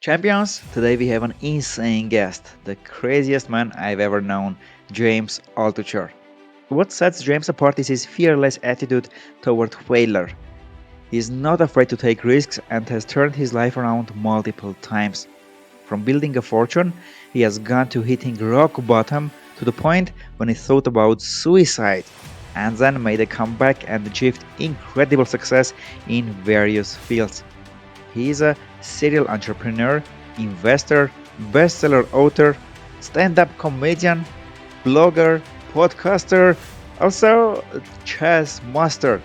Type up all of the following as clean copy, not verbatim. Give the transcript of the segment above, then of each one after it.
Champions, today we have an insane guest, the craziest man I've ever known, James Altucher. What sets James apart is his fearless attitude toward failure. He is not afraid to take risks and has turned his life around multiple times. From building a fortune, he has gone to hitting rock bottom to the point when he thought about suicide, and then made a comeback and achieved incredible success in various fields. He is a serial entrepreneur, investor, bestseller author, stand up comedian, blogger, podcaster, also a chess master.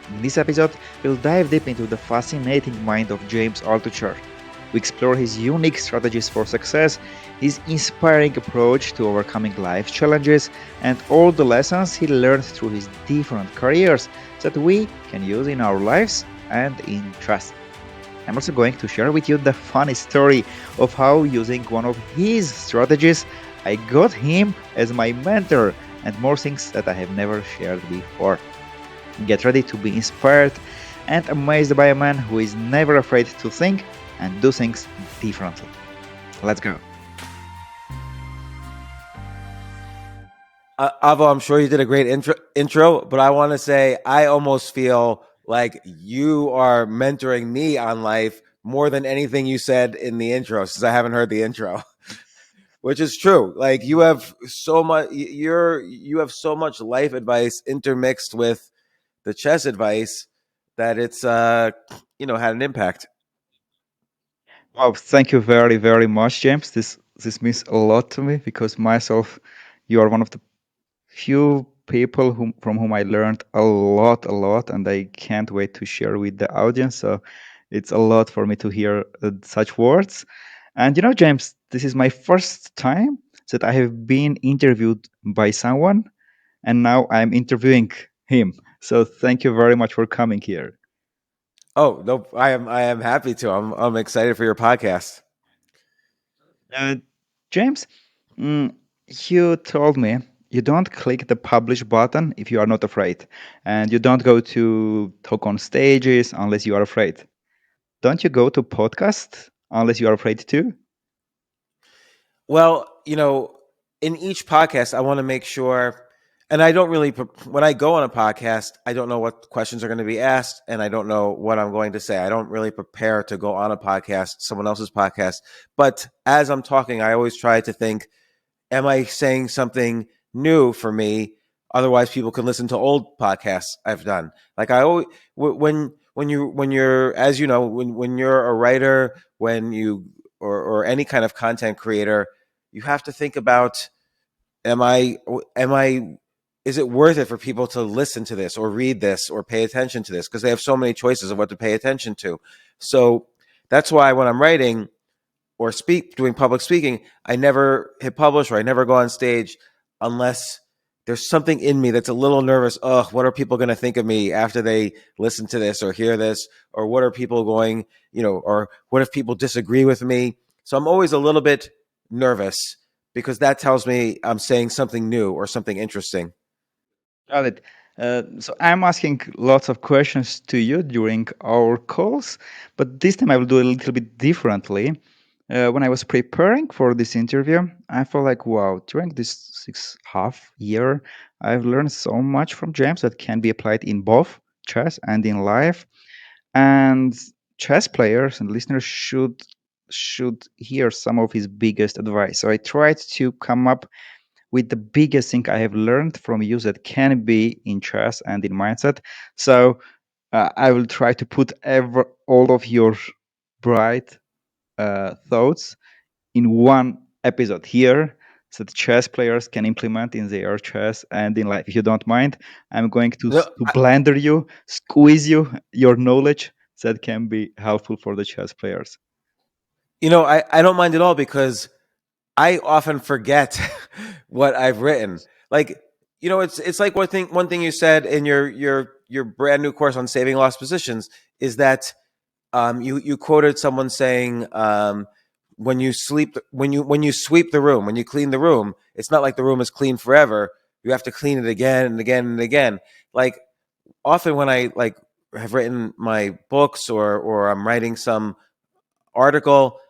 In this episode, we'll dive deep into the fascinating mind of James Altucher. We explore his unique strategies for success, his inspiring approach to overcoming life challenges, and all the lessons he learned through his different careers that we can use in our lives and in trust. I'm also going to share with you the funny story of how, using one of his strategies, I got him as my mentor and more things that I have never shared before. Get ready to be inspired and amazed by a man who is never afraid to think and do things differently. Let's go. Avo, I'm sure you did a great intro, but I want to say I almost feel like you are mentoring me on life more than anything you said in the intro, since I haven't heard the intro, which is true. Like you have so much, you have so much life advice intermixed with the chess advice that it's had an impact. Wow, thank you very, very much, James. This means a lot to me because myself, you are one of the few people from whom I learned a lot, and I can't wait to share with the audience. So it's a lot for me to hear such words. And James, this is my first time that I have been interviewed by someone, and now I'm interviewing him. So thank you very much for coming here. Oh no, I am happy to. I'm excited for your podcast. Uh, James, mm, you told me you don't click the publish button if you are not afraid, and you don't go to talk on stages unless you are afraid. Don't you go to podcast unless you are afraid too? Well, in each podcast, I want to make sure, and I don't really, when I go on a podcast, I don't know what questions are going to be asked, and I don't know what I'm going to say. I don't really prepare to go on a podcast, someone else's podcast. But as I'm talking, I always try to think, am I saying something new for me? Otherwise, people can listen to old podcasts I've done. Like I always, when you're, as you know, when you're a writer, when you or any kind of content creator, you have to think about, am I is it worth it for people to listen to this or read this or pay attention to this, because they have so many choices of what to pay attention to. So that's why when I'm writing or doing public speaking, I never hit publish or I never go on stage unless there's something in me that's a little nervous. Oh, what are people going to think of me after they listen to this or hear this? Or what are people going, or what if people disagree with me? So I'm always a little bit nervous because that tells me I'm saying something new or something interesting. Got it. So I'm asking lots of questions to you during our calls, but this time I will do a little bit differently. When I was preparing for this interview, I felt like, wow, during this 6.5 year, I've learned so much from James that can be applied in both chess and in life. And chess players and listeners should hear some of his biggest advice. So I tried to come up with the biggest thing I have learned from you that can be in chess and in mindset. So I will try to put all of your bright thoughts in one episode here so that chess players can implement in their chess and in life. If you don't mind, I'm going No, to blender you, squeeze your knowledge that can be helpful for the chess players. I don't mind at all because I often forget what I've written. Like, it's like one thing you said in your brand new course on saving lost positions is that you quoted someone saying, when you sweep the room, when you clean the room, it's not like the room is clean forever. You have to clean it again and again and again. Like often when I have written my books or I'm writing some article,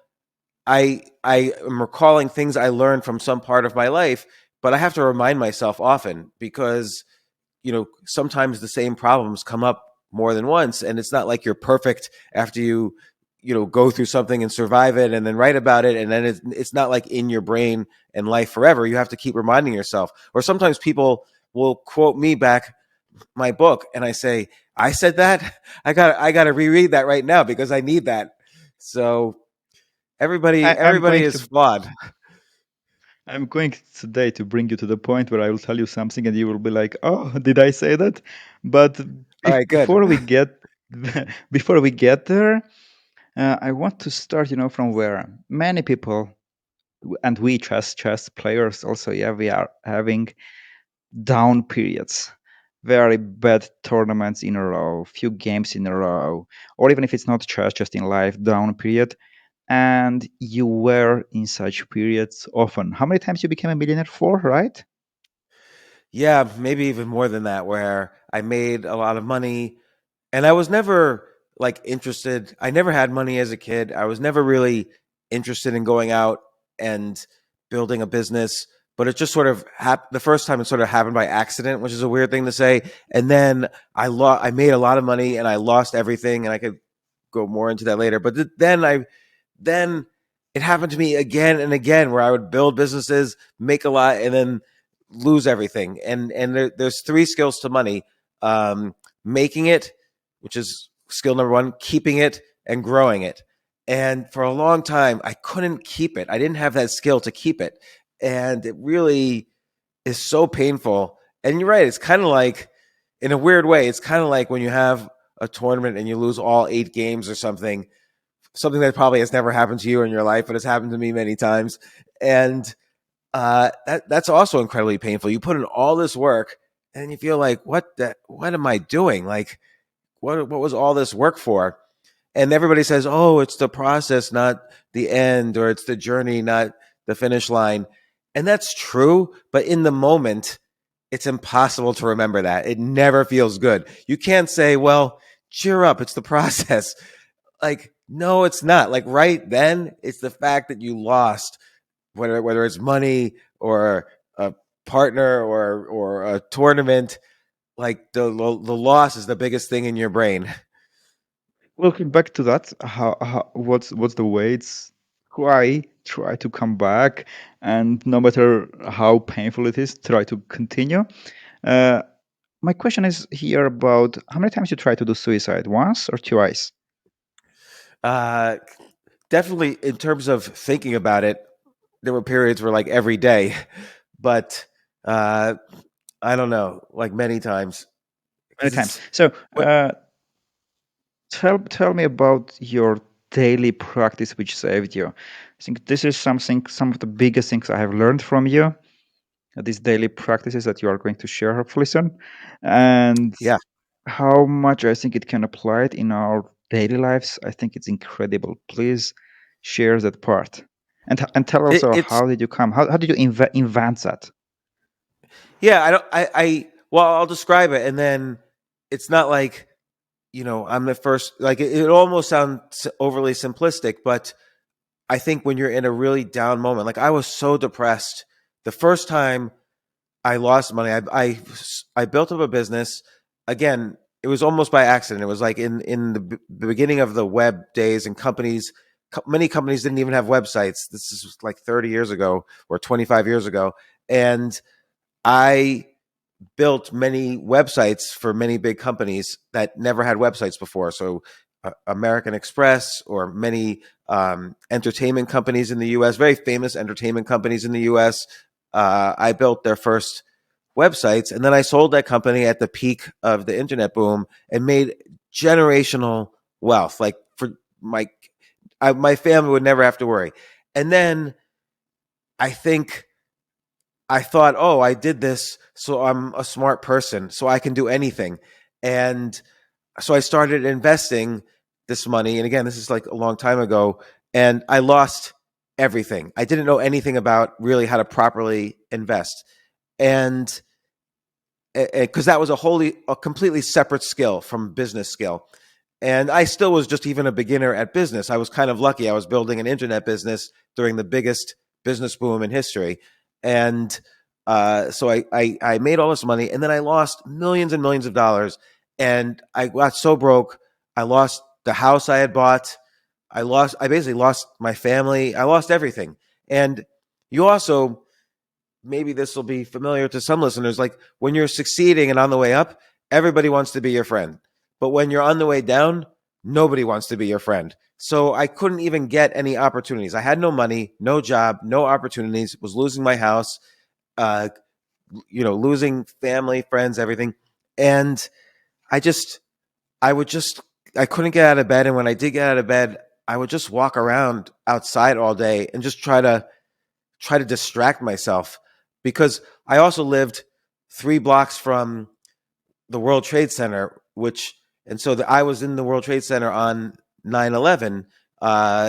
I am recalling things I learned from some part of my life, but I have to remind myself often because sometimes the same problems come up more than once, and it's not like you're perfect after you go through something and survive it and then write about it, and then it's not like in your brain and life forever. You have to keep reminding yourself. Or sometimes people will quote me back my book, and I say, I said that. I got to reread that right now because I need that. So I'm everybody going is to flawed. I'm going today to bring you to the point where I will tell you something and you will be like, "Oh, did I say that?" But All right, good. before we get before we get there, I want to start, from where many people and we chess players also, yeah, we are having down periods, very bad tournaments in a row, few games in a row, or even if it's not chess, just in life, down period. And you were in such periods often. How many times you became a millionaire? Four, right? Yeah, maybe even more than that, where I made a lot of money and I was never like interested. I never had money as a kid. I was never really interested in going out and building a business, but it just sort of the first time it sort of happened by accident, which is a weird thing to say. And then I made a lot of money and I lost everything, and I could go more into that later. But then it happened to me again and again where I would build businesses, make a lot, and then lose everything. And there's three skills to money: making it, which is skill number one, keeping it, and growing it. And for a long time, I couldn't keep it. I didn't have that skill to keep it, and it really is so painful. And you're right; it's kind of like, in a weird way, it's kind of like when you have a tournament and you lose all 8 games or something that probably has never happened to you in your life, but has happened to me many times. And that's also incredibly painful. You put in all this work, and you feel like, what am I doing? Like, what was all this work for? And everybody says, oh, it's the process, not the end, or it's the journey, not the finish line. And that's true, but in the moment, it's impossible to remember that. It never feels good. You can't say, well, cheer up, it's the process. Like, no, it's not. Like, right then, it's the fact that you lost, whether it's money or a partner or a tournament. Like, the loss is the biggest thing in your brain. Welcome back to that. What's the weights? Try to come back, and no matter how painful it is, try to continue. Uh, my question is here about how many times you try to do suicide? Once or twice? Uh, Definitely, in terms of thinking about it, there were periods where, like, every day, but uh, I don't know, like, many times, Many because times. it's So what. tell me about your daily practice which saved you. I think this is some of the biggest things I have learned from you. These daily practices that you are going to share hopefully soon, and Yeah, how much I think it can apply it in our daily lives. I think it's incredible. Please share that part, and tell also it's how did you come? How did you invent that? yeah. I don't. Well, I'll describe it, and then it's not like, I'm the first. Like, it almost sounds overly simplistic, but I think when you're in a really down moment, like I was so depressed the first time I lost money. I built up a business. Again, it was almost by accident. It was like in the beginning of the web days, and many companies didn't even have websites. This is like 30 years ago or 25 years ago, and I built many websites for many big companies that never had websites before. So, American Express, or many entertainment companies in the U.S., very famous entertainment companies in the U.S. I built their first websites, and then I sold that company at the peak of the internet boom and made generational wealth. Like, for my family would never have to worry. And then I think I thought, oh, I did this, so I'm a smart person, so I can do anything. And so I started investing this money. And again, this is like a long time ago. And I lost everything. I didn't know anything about really how to properly invest. And because that was a completely separate skill from business skill. And I still was just even a beginner at business. I was kind of lucky. I was building an internet business during the biggest business boom in history. And so I made all this money, and then I lost millions and millions of dollars. And I got so broke. I lost the house I had bought. I basically lost my family. I lost everything. And you also, maybe this will be familiar to some listeners, like when you're succeeding and on the way up, everybody wants to be your friend. But when you're on the way down, nobody wants to be your friend. So I couldn't even get any opportunities. I had no money, no job, no opportunities, was losing my house, uh, losing family, friends, everything. And I just, I would just, I couldn't get out of bed. And when I did get out of bed, I would just walk around outside all day and just try to distract myself, because I also lived 3 blocks from the World Trade Center, and so I was in the World Trade Center on 9/11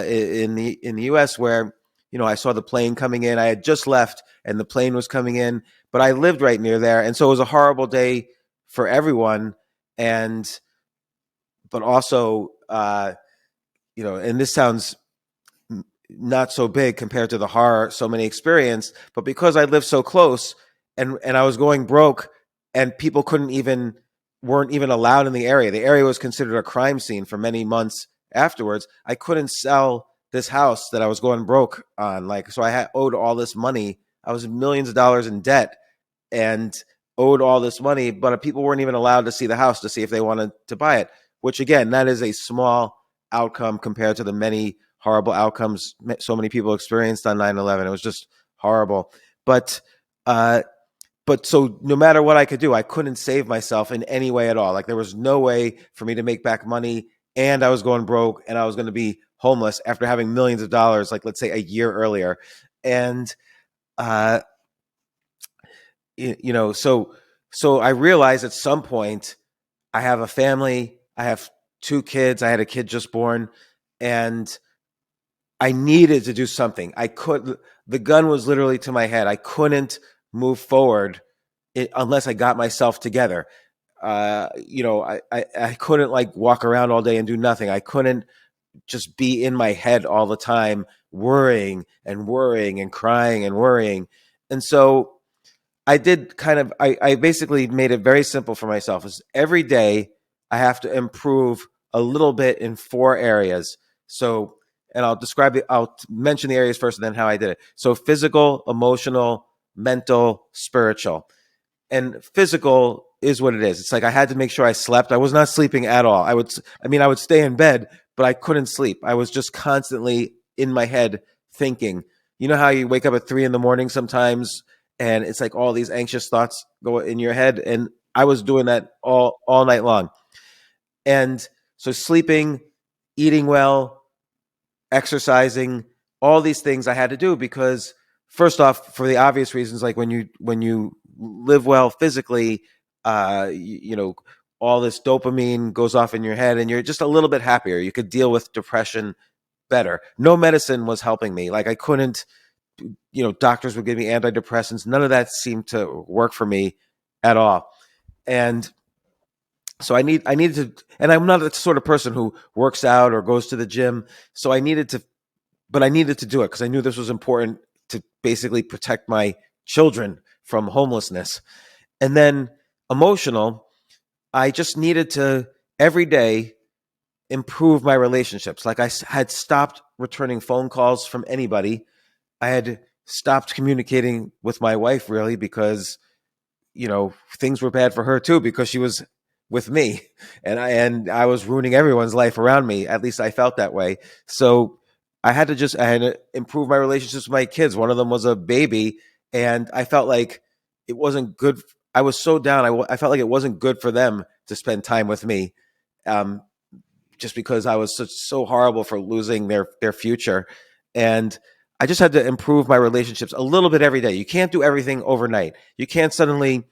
in the U.S., where I saw the plane coming in. I had just left, and the plane was coming in, but I lived right near there, and so it was a horrible day for everyone. And but also, and this sounds not so big compared to the horror so many experienced, but because I lived so close, and I was going broke, and people weren't even allowed in the area. The area was considered a crime scene for many months afterwards. I couldn't sell this house that I was going broke on. So I had owed all this money. I was millions of dollars in debt and owed all this money, but people weren't even allowed to see the house to see if they wanted to buy it, which again, that is a small outcome compared to the many horrible outcomes so many people experienced on 9/11. It was just horrible. But uh, so no matter what I could do, I couldn't save myself in any way at all. Like there was no way for me to make back money, and I was going broke, and I was going to be homeless after having millions of dollars, like let's say a year earlier. And uh, so I realized at some point I have a family, I have 2 kids, I had a kid just born, and I needed to do something. The gun was literally to my head. I couldn't move forward unless I got myself together. I couldn't like walk around all day and do nothing. I couldn't just be in my head all the time, worrying and worrying and crying and worrying. And so I basically made it very simple for myself. Is every day I have to improve a little bit in 4 areas. So, and I'll mention the areas first and then how I did it. So physical, emotional, mental, spiritual. And physical is what it is. It's like I had to make sure I slept. I was not sleeping at all. I would stay in bed, but I couldn't sleep. I was just constantly in my head thinking. You know how you wake up at 3 in the morning sometimes, and it's like all these anxious thoughts go in your head, and I was doing that all night long. And so sleeping, eating well, exercising, all these things I had to do because first off, for the obvious reasons, like when you live well physically, all this dopamine goes off in your head and you're just a little bit happier. You could deal with depression better. No medicine was helping me. Like I couldn't, doctors would give me antidepressants. None of that seemed to work for me at all. And so I needed to, and I'm not the sort of person who works out or goes to the gym. So I needed to do it because I knew this was important to basically protect my children from homelessness. And then emotional, I just needed to every day improve my relationships. Like I had stopped returning phone calls from anybody. I had stopped communicating with my wife really because, things were bad for her too because she was with me and I was ruining everyone's life around me. At least I felt that way. So I had to improve my relationships with my kids. One of them was a baby and I felt like it wasn't good. I was so down. I felt like it wasn't good for them to spend time with me. Just because I was so horrible for losing their future. And I just had to improve my relationships a little bit every day. You can't do everything overnight. You can't suddenly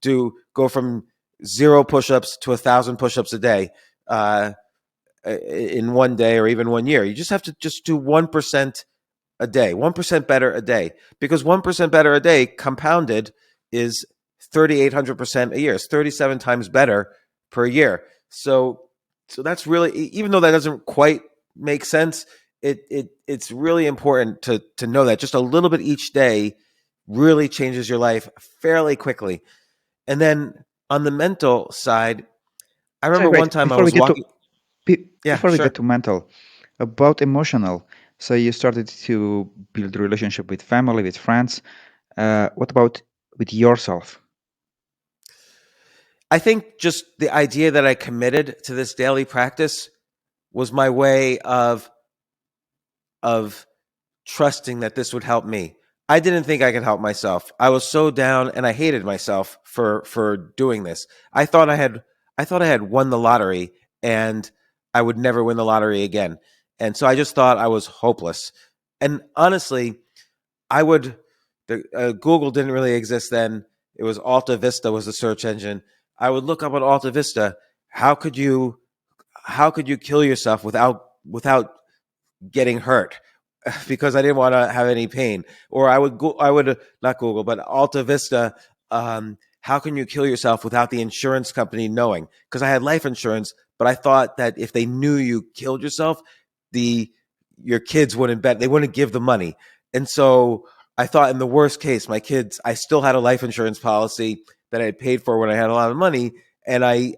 go from 0 push-ups to 1,000 push-ups a day in one day or even 1 year. You just have to just do 1% a day, 1% better a day, because 1% better a day compounded is 3,800% a year. It's 37 times better per year. So So that's really, even though that doesn't quite make sense, it's really important to know that just a little bit each day really changes your life fairly quickly. And then on the mental side, I So remember one great. time I was walking. Yeah, Before we sure. get to mental, about emotional. So you started to build a relationship with family, with friends. What about with yourself? I think just the idea that I committed to this daily practice was my way of trusting that this would help me. I didn't think I could help myself. I was so down and I hated myself for doing this. I thought I had won the lottery and I would never win the lottery again. And so I just thought I was hopeless. And honestly, I would Google didn't really exist then. It was Alta Vista was the search engine. I would look up on Alta Vista, how could you how could you kill yourself without getting hurt because I didn't want to have any pain. Or I would not Google, but Alta Vista. How can you kill yourself without the insurance company knowing? Because I had life insurance, but I thought that if they knew you killed yourself, the your kids wouldn't bet. They wouldn't give the money. And so I thought, in the worst case, my kids. I still had a life insurance policy that I had paid for when I had a lot of money, and I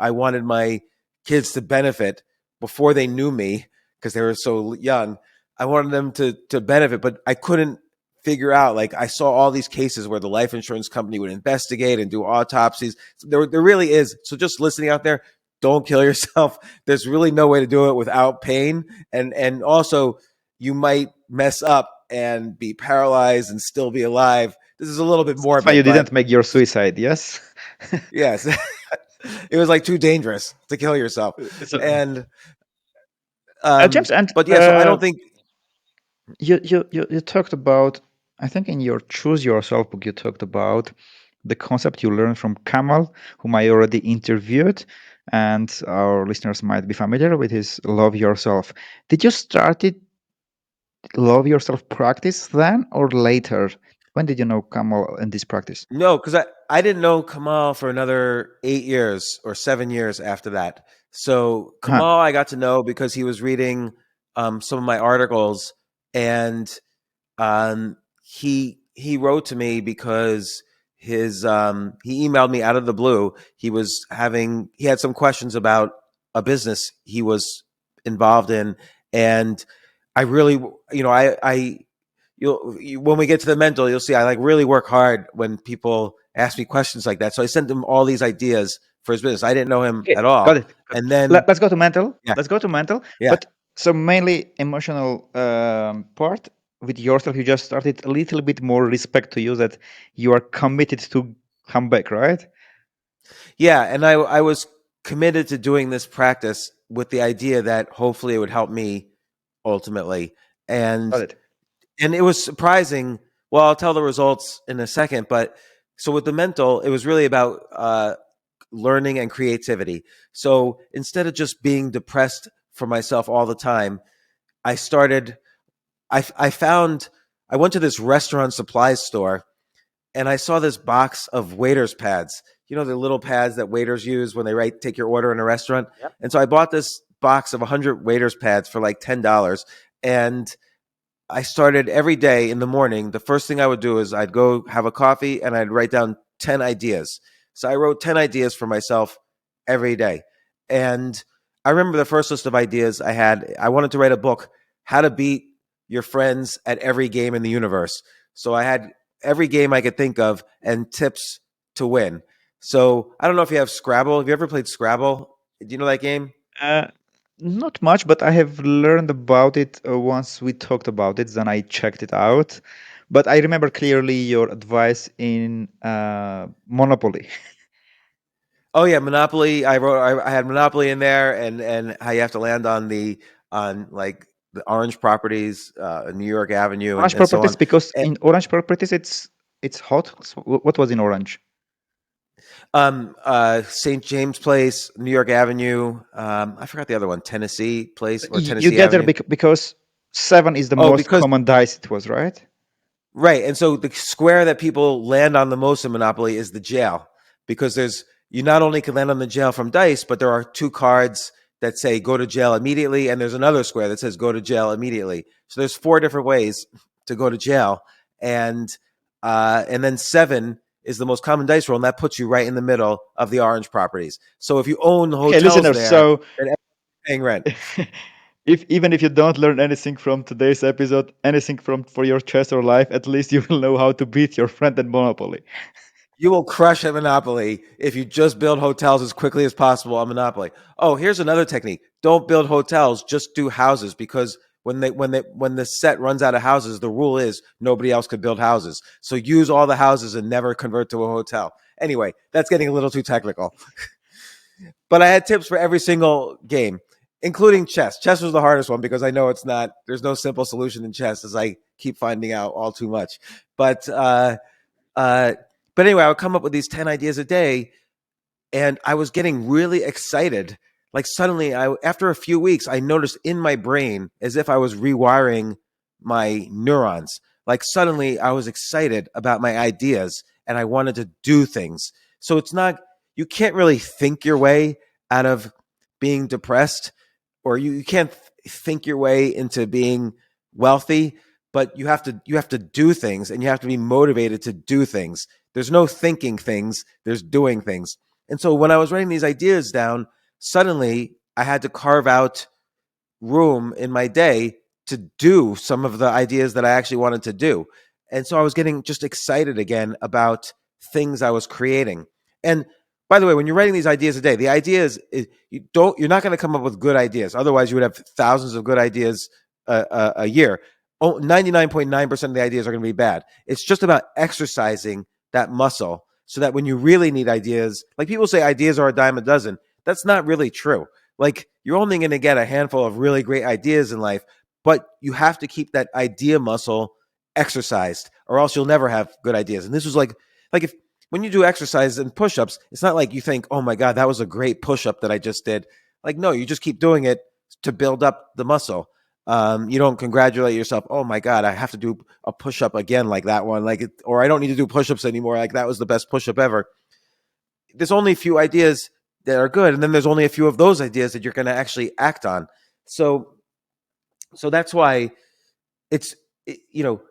wanted my kids to benefit before they knew me because they were so young. I wanted them to benefit, but I couldn't figure out. Like, I saw all these cases where the life insurance company would investigate and do autopsies. So there really is. So just listening out there, don't kill yourself. There's really no way to do it without pain, and also you might mess up and be paralyzed and still be alive. This is a little bit That's why you morbid, didn't but make your suicide, yes? yes, it was like too dangerous to kill yourself. So, And James, and but yeah, so I don't think. you talked about, I think in your Choose Yourself book, you talked about the concept you learned from Kamal, whom I already interviewed, and our listeners might be familiar with his Love Yourself. Did you start it Love Yourself practice then or later? When did you know Kamal and this practice? No, because I didn't know Kamal for another 8 years or 7 years after that. So Huh. Kamal, I got to know because he was reading some of my articles, and he wrote to me because he emailed me out of the blue. He had some questions about a business he was involved in, and I really, I when we get to the mental, you'll see I like really work hard when people ask me questions like that. So I sent him all these ideas for his business. I didn't know him Okay, at got all. it. Got it. And then, Let's go to mental. yeah, Let's go to mental. yeah. But so mainly emotional part with yourself, you just started a little bit more respect to you that you are committed to come back, right? Yeah, and I was committed to doing this practice with the idea that hopefully it would help me ultimately. And Got it. and it was surprising. Well, I'll tell the results in a second, but so with the mental, it was really about learning and creativity. So instead of just being depressed for myself all the time, I started. I found. I went to this restaurant supplies store and I saw this box of waiters pads. You know, the little pads that waiters use when they take your order in a restaurant. Yep. And so I bought this box of 100 waiters pads for like $10, and I started every day in the morning. The first thing I would do is I'd go have a coffee and I'd write down 10 ideas. So I wrote 10 ideas for myself every day. And I remember the first list of ideas I wanted to write a book, How to Beat Your Friends at Every Game in the Universe. So I had every game I could think of and tips to win. So I don't know if you have Scrabble. Have you ever played Scrabble? Do you know that game? Uh, Not much, but I have learned about it once we talked about it. Then I checked it out. But I remember clearly your advice in Monopoly. Oh yeah, Monopoly. I had Monopoly in there, and how you have to land on like the orange properties, New York Avenue, Orange and so properties, on. because And, in Orange properties it's hot. So what was in Orange? St. James Place, New York Avenue. I forgot the other one, Tennessee Place or You Tennessee get there Avenue. because 7 is the Oh, most because common dice, it was, right? right, and so the square that people land on the most in Monopoly is the jail, because there's you not only can land on the jail from dice, but there are two cards that say go to jail immediately, and there's another square that says go to jail immediately. So there's 4 different ways to go to jail, and then 7 is the most common dice roll, and that puts you right in the middle of the orange properties. So if you own Okay, hotels listeners. there, So, then everyone's paying rent. if even if you don't learn anything from today's episode, anything from for your chess or life, at least you will know how to beat your friend at Monopoly. You will crush at Monopoly if you just build hotels as quickly as possible on Monopoly. Oh, here's another technique. Don't build hotels, just do houses, because when the set runs out of houses, the rule is nobody else could build houses. So use all the houses and never convert to a hotel. Anyway, that's getting a little too technical. But I had tips for every single game, including chess. Chess was the hardest one because I know there's no simple solution in chess, as I keep finding out all too much. But uh, but anyway, I would come up with these 10 ideas a day, and I was getting really excited. Like suddenly, after a few weeks, I noticed in my brain as if I was rewiring my neurons. Like suddenly, I was excited about my ideas, and I wanted to do things. So it's not you can't really think your way out of being depressed, or you can't think your way into being wealthy, but you have to do things, and you have to be motivated to do things. There's no thinking things, there's doing things. And so when I was writing these ideas down, suddenly I had to carve out room in my day to do some of the ideas that I actually wanted to do. And so I was getting just excited again about things I was creating. And by the way, when you're writing these ideas a day, the idea is you're not going to come up with good ideas. Otherwise, you would have thousands of good ideas a year. 99.9% of the ideas are going to be bad. It's just about exercising that muscle so that when you really need ideas, like people say ideas are a dime a dozen. That's not really true. Like you're only going to get a handful of really great ideas in life, but you have to keep that idea muscle exercised, or else you'll never have good ideas. And this was like if when you do exercise and push-ups, it's not like you think, "Oh my god, that was a great push-up that I just did." Like no, you just keep doing it to build up the muscle. You don't congratulate yourself. Oh my god, I have to do a push-up again like that one, or I don't need to do push-ups anymore. Like that was the best push-up ever. There's only a few ideas that are good, and then there's only a few of those ideas that you're going to actually act on. So, so that's why it's you know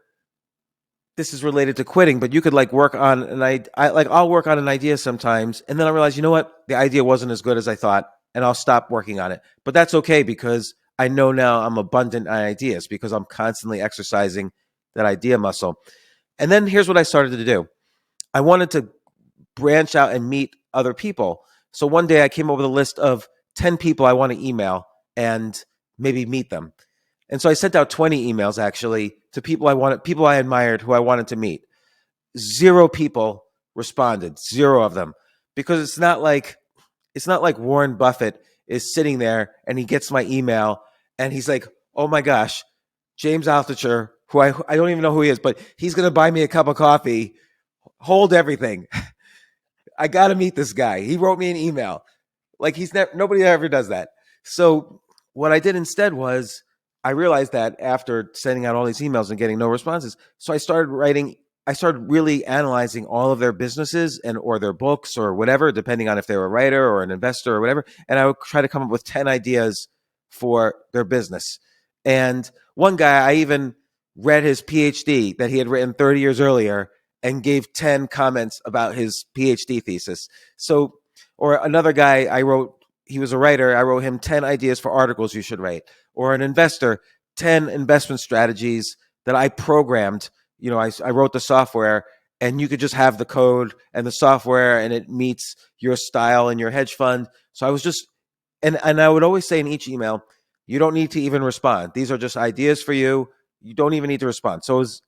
this is related to quitting, but you could like work on I'll work on an idea sometimes, and then I realize, you know what, the idea wasn't as good as I thought, and I'll stop working on it. But that's okay because I know now I'm abundant on ideas because I'm constantly exercising that idea muscle. And then here's what I started to do. I wanted to branch out and meet other people. So one day I came up with a list of 10 people I want to email and maybe meet them. And so I sent out 20 emails actually to people I admired who I wanted to meet. 0 people responded, 0 of them, because it's not like Warren Buffett is sitting there and he gets my email and he's like, "Oh my gosh, James Altucher, who I don't even know who he is, but he's going to buy me a cup of coffee. Hold everything. I got to meet this guy. He wrote me an email." Like nobody ever does that. So what I did instead was I realized that after sending out all these emails and getting no responses, so I started really analyzing all of their businesses and or their books or whatever, depending on if they were a writer or an investor or whatever. And I would try to come up with 10 ideas for their business. And one guy, I even read his PhD that he had written 30 years earlier and gave 10 comments about his PhD thesis. So, or another guy he was a writer, I wrote him 10 ideas for articles you should write. Or an investor, 10 investment strategies that I programmed. I wrote the software, and you could just have the code and the software and it meets your style and your hedge fund. So I was just, and I would always say in each email, you don't need to even respond. These are just ideas for you. You don't even need to respond. So it was,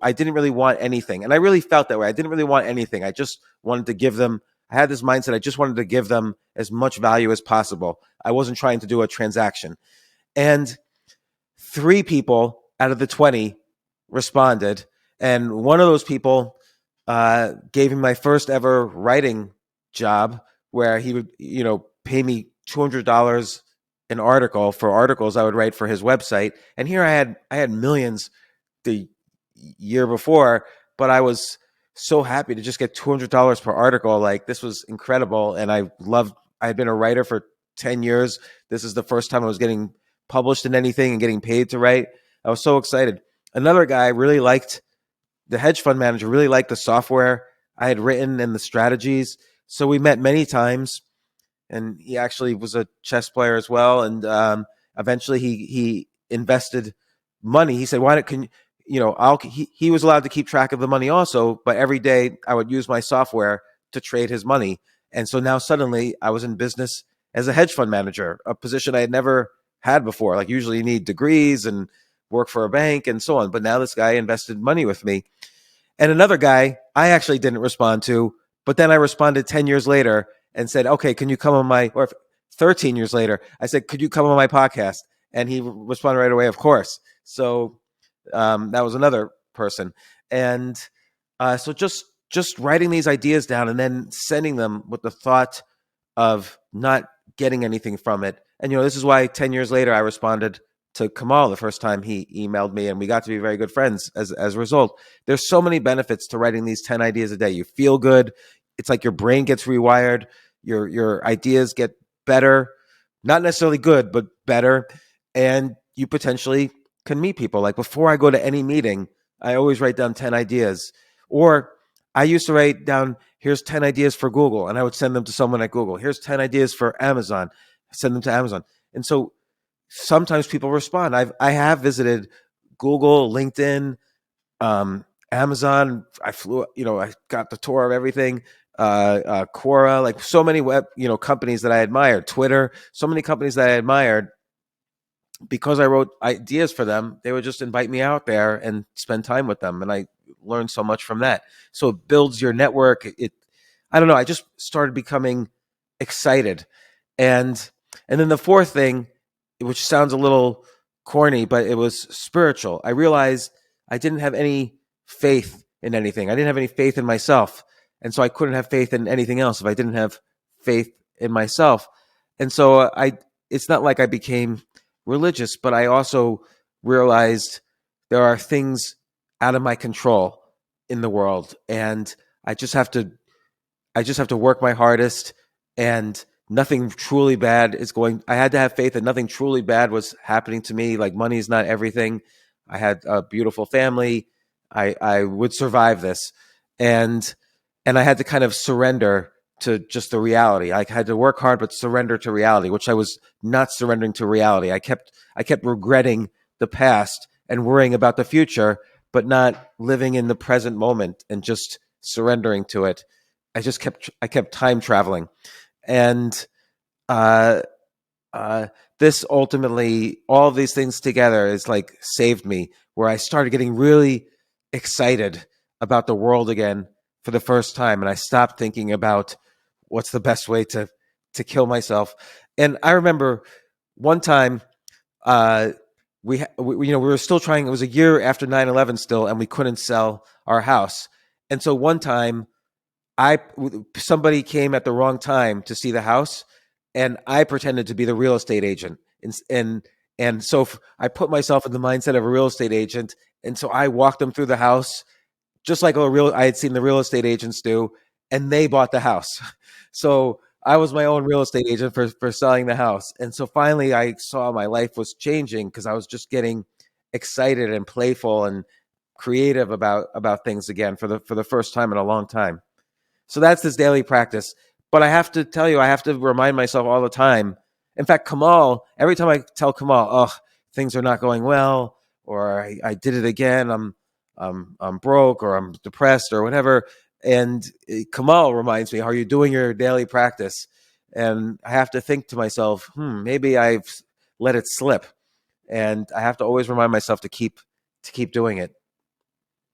I didn't really want anything. And I really felt that way. I didn't really want anything. I just wanted to give them, I had this mindset. I just wanted to give them as much value as possible. I wasn't trying to do a transaction. And 3 people out of the 20 responded. And one of those people gave me my first ever writing job where he would, pay me $200 an article for articles I would write for his website. And here I had millions the year before, but I was so happy to just get $200 per article. Like this was incredible. And I had been a writer for 10 years, this is the first time I was getting published in anything and getting paid to write. I was so excited. Another guy really liked the hedge fund manager, really liked the software I had written and the strategies. So we met many times, and he actually was a chess player as well. And eventually he invested money. He said, "Why don't can you know?" He was allowed to keep track of the money also, but every day I would use my software to trade his money. And so now suddenly I was in business as a hedge fund manager, a position I had never had before. Like usually you need degrees and work for a bank and so on. But now this guy invested money with me. And another guy I actually didn't respond to, but then I responded 10 years later and said, okay, can you come on my, or 13 years later, I said, could you come on my podcast? And he responded right away, of course. So that was another person. And so just writing these ideas down and then sending them with the thought of not getting anything from it. And, this is why 10 years later, I responded to Kamal the first time he emailed me, and we got to be very good friends as a result. There's so many benefits to writing these 10 ideas a day. You feel good. It's like your brain gets rewired. Your ideas get better, not necessarily good, but better. And you potentially can meet people. Like before I go to any meeting, I always write down 10 ideas. Or I used to write down, here's 10 ideas for Google, and I would send them to someone at Google. Here's 10 ideas for Amazon. Send them to Amazon. And so sometimes people respond. I have visited Google, LinkedIn, Amazon. I flew, I got the tour of everything. Quora, like so many web, companies that I admired. Twitter, so many companies that I admired. Because I wrote ideas for them, they would just invite me out there and spend time with them, and I learned so much from that. So it builds your network. I don't know. I just started becoming excited, and then the fourth thing, which sounds a little corny, but it was spiritual. I realized I didn't have any faith in anything. I didn't have any faith in myself, and so I couldn't have faith in anything else if I didn't have faith in myself. And so it's not like I became religious, but I also realized there are things out of my control in the world, and I just have to work my hardest, and nothing truly bad is going. I had to have faith that nothing truly bad was happening to me. Like money is not everything. I had a beautiful family. I would survive this, and I had to kind of surrender to just the reality. I had to work hard, but surrender to reality, which I was not surrendering to reality. I kept regretting the past and worrying about the future, but not living in the present moment and just surrendering to it. I kept time traveling, and uh, this ultimately, all of these things together is like saved me, where I started getting really excited about the world again for the first time, and I stopped thinking about what's the best way to kill myself. And I remember one time we were still trying. It was a year after 9/11 still, and we couldn't sell our house. And so one time somebody came at the wrong time to see the house, and I pretended to be the real estate agent. And so I put myself in the mindset of a real estate agent, and so I walked them through the house just like I had seen the real estate agents do, and they bought the house. So I was my own real estate agent for selling the house. And so finally I saw my life was changing because I was just getting excited and playful and creative about things again for the first time in a long time. So that's this daily practice. But I have to tell you, I have to remind myself all the time. In fact, Kamal, every time I tell Kamal, oh, things are not going well, or I did it again, I'm broke, or I'm depressed, or whatever. And Kamal reminds me, are you doing your daily practice? And I have to think to myself, maybe I've let it slip. And I have to always remind myself to keep doing it.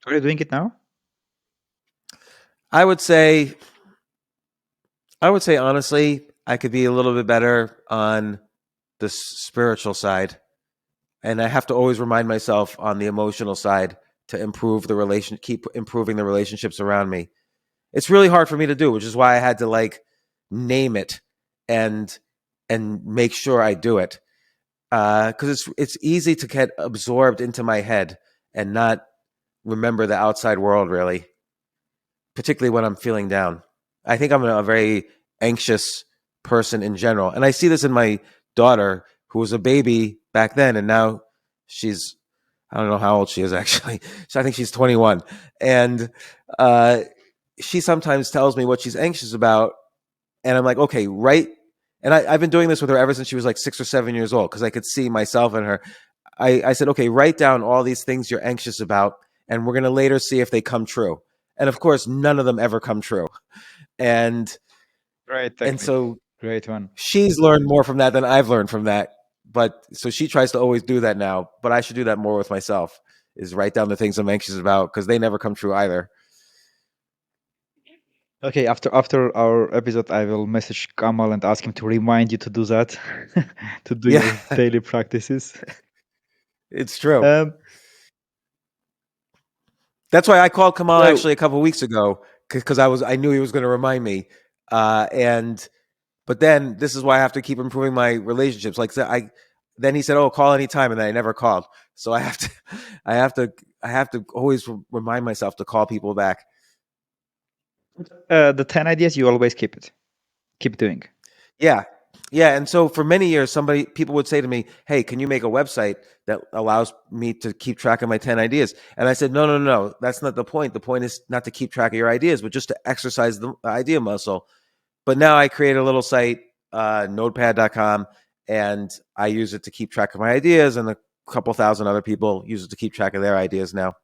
Are you doing it now? I would say honestly, I could be a little bit better on the spiritual side. And I have to always remind myself on the emotional side to keep improving the relationships around me. It's really hard for me to do, which is why I had to name it and make sure I do it. Because it's easy to get absorbed into my head and not remember the outside world, really, particularly when I'm feeling down. I think I'm a very anxious person in general. And I see this in my daughter, who was a baby back then, and now she's, I don't know how old she is actually. So I think she's 21. And uh, she sometimes tells me what she's anxious about. And I'm like, okay, right. And I've been doing this with her ever since she was like 6 or 7 years old, because I could see myself in her. I said, okay, write down all these things you're anxious about, and we're going to later see if they come true. And of course, none of them ever come true. And Great and technique. so Great one. she's learned more from that than I've learned from that. But so she tries to always do that now. But I should do that more with myself. Is write down the things I'm anxious about, because they never come true either. Okay, after our episode, I will message Kamal and ask him to remind you to do that, to do Yeah, your daily practices. it's true. Um, That's why I called Kamal so actually a couple of weeks ago, because I knew he was going to remind me. And but then this is why I have to keep improving my relationships. Like then he said, "Oh, call anytime," and then I never called. So I have to, I have to, I have to always remind myself to call people back. the 10 ideas, you always keep doing. Yeah. Yeah. And so for many years, people would say to me, "Hey, can you make a website that allows me to keep track of my 10 ideas?" And I said, no, that's not the point. The point is not to keep track of your ideas, but just to exercise the idea muscle. But now I create a little site, notepad.com, and I use it to keep track of my ideas, and a couple thousand other people use it to keep track of their ideas now.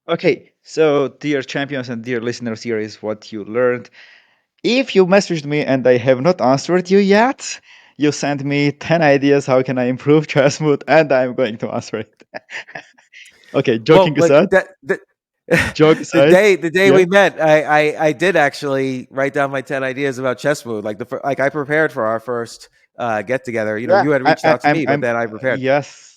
Okay, so dear champions and dear listeners, here is what you learned. If you messaged me and I have not answered you yet, you sent me 10 ideas how can I improve chess mood, and I'm going to answer it. Okay, Well, joking aside, joke aside, the day yeah. we met, I did actually write down my 10 ideas about chess mood. Like I prepared for our first get together. You know, Yeah, you had reached out to me, but I'm then I prepared. yes.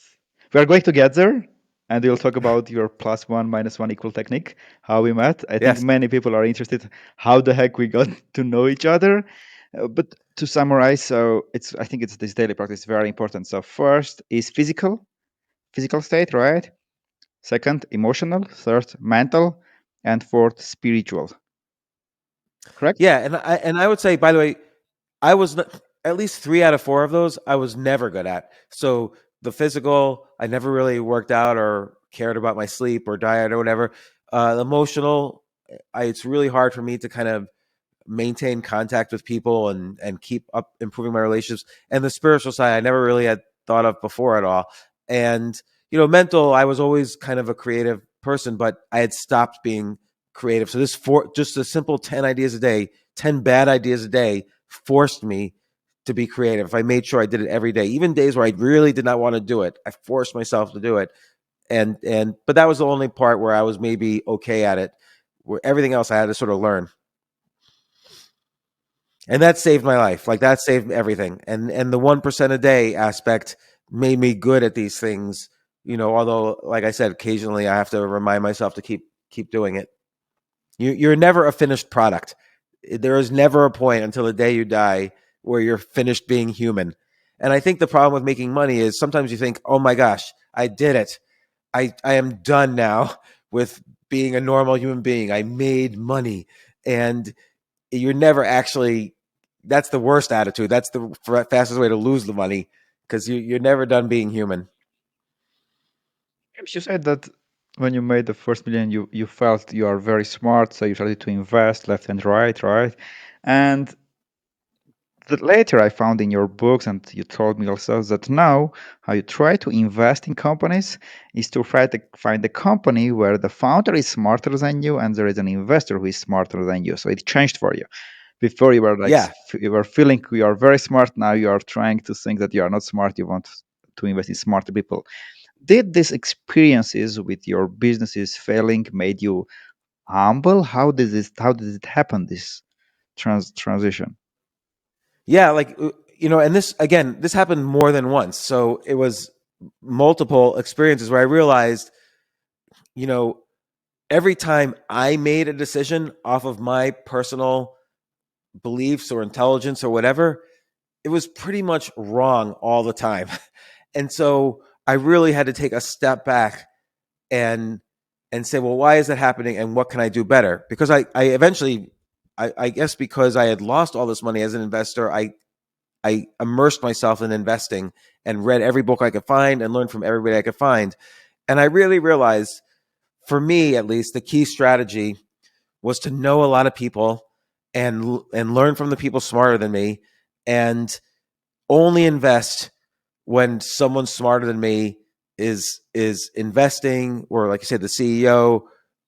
We are going to get there, and we'll talk about your plus one, minus one equal technique, how we met. I think Yes. many people are interested how the heck we got to know each other. But to summarize, so I think it's this daily practice very important. So first is physical state, right? Second, emotional. Third, mental, and fourth, spiritual. Correct? Yeah, and I would say, by the way, I was at least 3 out of 4 of those I was never good at. So the physical, I never really worked out or cared about my sleep or diet or whatever. The emotional, it's really hard for me to kind of maintain contact with people and keep up improving my relationships. And the spiritual side, I never really had thought of before at all. And mental, I was always kind of a creative person, but I had stopped being creative. So just a simple 10 ideas a day, 10 bad ideas a day forced me to be creative. If I made sure I did it every day, even days where I really did not want to do it, I forced myself to do it. But that was the only part where I was maybe okay at it. Where everything else I had to sort of learn. And that saved my life. Like that saved everything. And the 1% a day aspect made me good at these things. Although, like I said, occasionally I have to remind myself to keep doing it. You're never a finished product. There is never a point until the day you die where you're finished being human. And I think the problem with making money is sometimes you think, "Oh my gosh, I did it. I am done now with being a normal human being. I made money." And you're never actually, that's the worst attitude. That's the fastest way to lose the money, because you're never done being human. You said that when you made the first million, you felt you are very smart, so you started to invest left and right? And later I found in your books, and you told me also that now how you try to invest in companies is to try to find a company where the founder is smarter than you and there is an investor who is smarter than you. So it changed for you. Before you were like Yeah. you were feeling you are very smart. Now you are trying to think that you are not smart. You want to invest in smarter people. Did these experiences with your businesses failing made you humble? How did it happen, this transition? Yeah. And this happened more than once. So it was multiple experiences where I realized, you know, every time I made a decision off of my personal beliefs or intelligence or whatever, it was pretty much wrong all the time. And so I really had to take a step back and say, well, why is that happening and what can I do better? Because I eventually I guess because I had lost all this money as an investor, I immersed myself in investing and read every book I could find and learned from everybody I could find. And I really realized, for me at least, the key strategy was to know a lot of people and learn from the people smarter than me, and only invest when someone smarter than me is investing, or like you said, the CEO,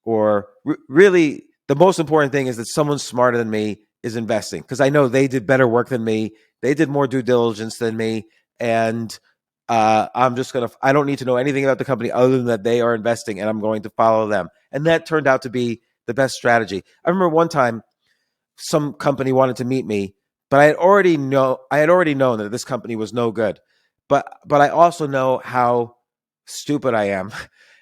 or really the most important thing is that someone smarter than me is investing, because I know they did better work than me, they did more due diligence than me, and I don't need to know anything about the company other than that they are investing, and I'm going to follow them. And that turned out to be the best strategy. I remember one time some company wanted to meet me, but I had already known that this company was no good. But I also know how stupid I am.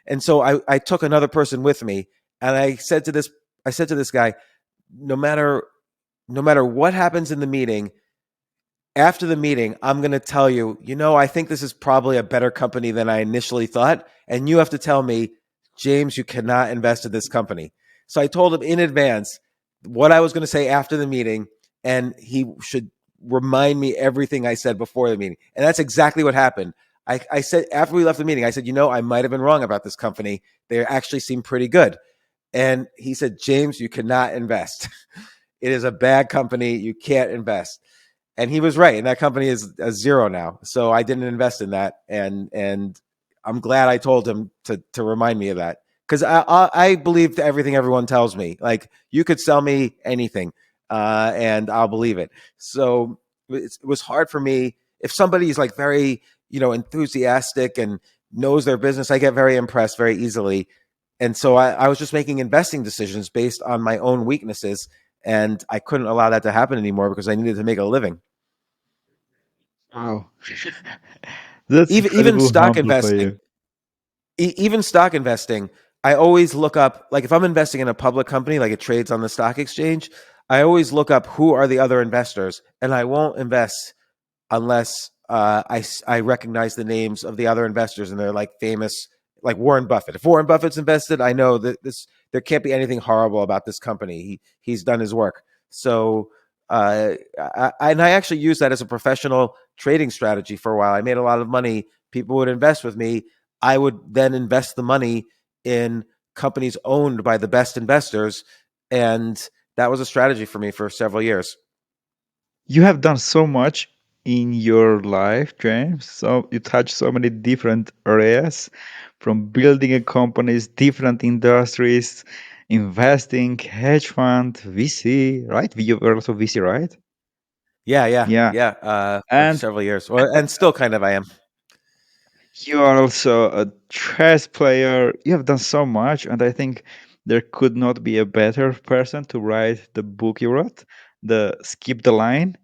And so I took another person with me, and I said to this guy, no matter no matter what happens in the meeting, after the meeting, I'm going to tell you, I think this is probably a better company than I initially thought. And you have to tell me, James, you cannot invest in this company. So I told him in advance what I was going to say after the meeting, and he should remind me everything I said before the meeting. And that's exactly what happened. I said, after we left the meeting, I said, I might have been wrong about this company. They actually seem pretty good. And he said, James, you cannot invest. It is a bad company. You can't invest. And he was right. And that company is a zero now. So I didn't invest in that. And I'm glad I told him to remind me of that. Because I believe everything everyone tells me. Like, you could sell me anything, and I'll believe it. So it was hard for me. If somebody is like very, enthusiastic and knows their business, I get very impressed very easily. And so I was just making investing decisions based on my own weaknesses. And I couldn't allow that to happen anymore because I needed to make a living. Wow. That's Even incredible stock humble for investing, you. even stock investing, I always look up, like if I'm investing in a public company, like it trades on the stock exchange, I always look up who are the other investors, and I won't invest unless I recognize the names of the other investors and they're like famous, like Warren Buffett. If Warren Buffett's invested, I know that there can't be anything horrible about this company. He's done his work. So and I actually used that as a professional trading strategy for a while. I made a lot of money. People would invest with me. I would then invest the money in companies owned by the best investors, and that was a strategy for me for several years. You have done so much in your life, James. So you touch so many different areas, from building a companies, different industries, investing, hedge fund, VC, right? You were also VC, right? Yeah, yeah, Yeah. yeah. For And several years, and still kind of I am. you are also a chess player. You have done so much, and I think there could not be a better person to write the book you wrote, the Skip the Line.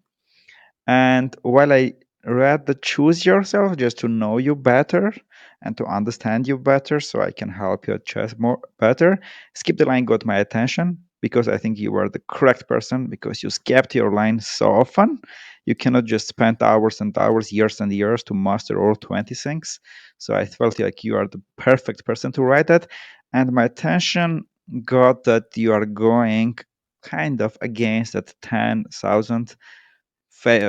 And while I read the Choose Yourself just to know you better and to understand you better so I can help you at chess more better, Skip the Line got my attention because I think you were the correct person because you skipped your line so often. You cannot just spend hours and hours, years and years to master all 20 things. So I felt like you are the perfect person to write that. And my attention got that you are going kind of against that 10,000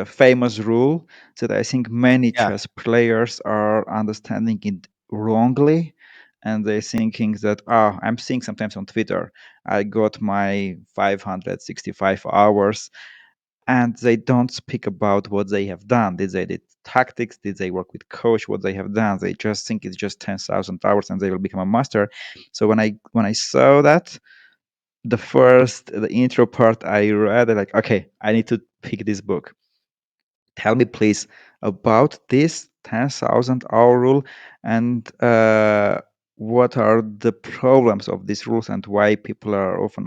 famous rule that I think many Yeah, chess players are understanding it wrongly. And they're thinking that, I'm seeing sometimes on Twitter, I got my 565 hours, and they don't speak about what they have done. Did they did tactics? Did they work with coach? What they have done? They just think it's just 10,000 hours and they will become a master. So when I saw that, the intro part I read, like, okay, I need to pick this book. Tell me, please, about this 10,000 hour rule and what are the problems of these rules and why people are often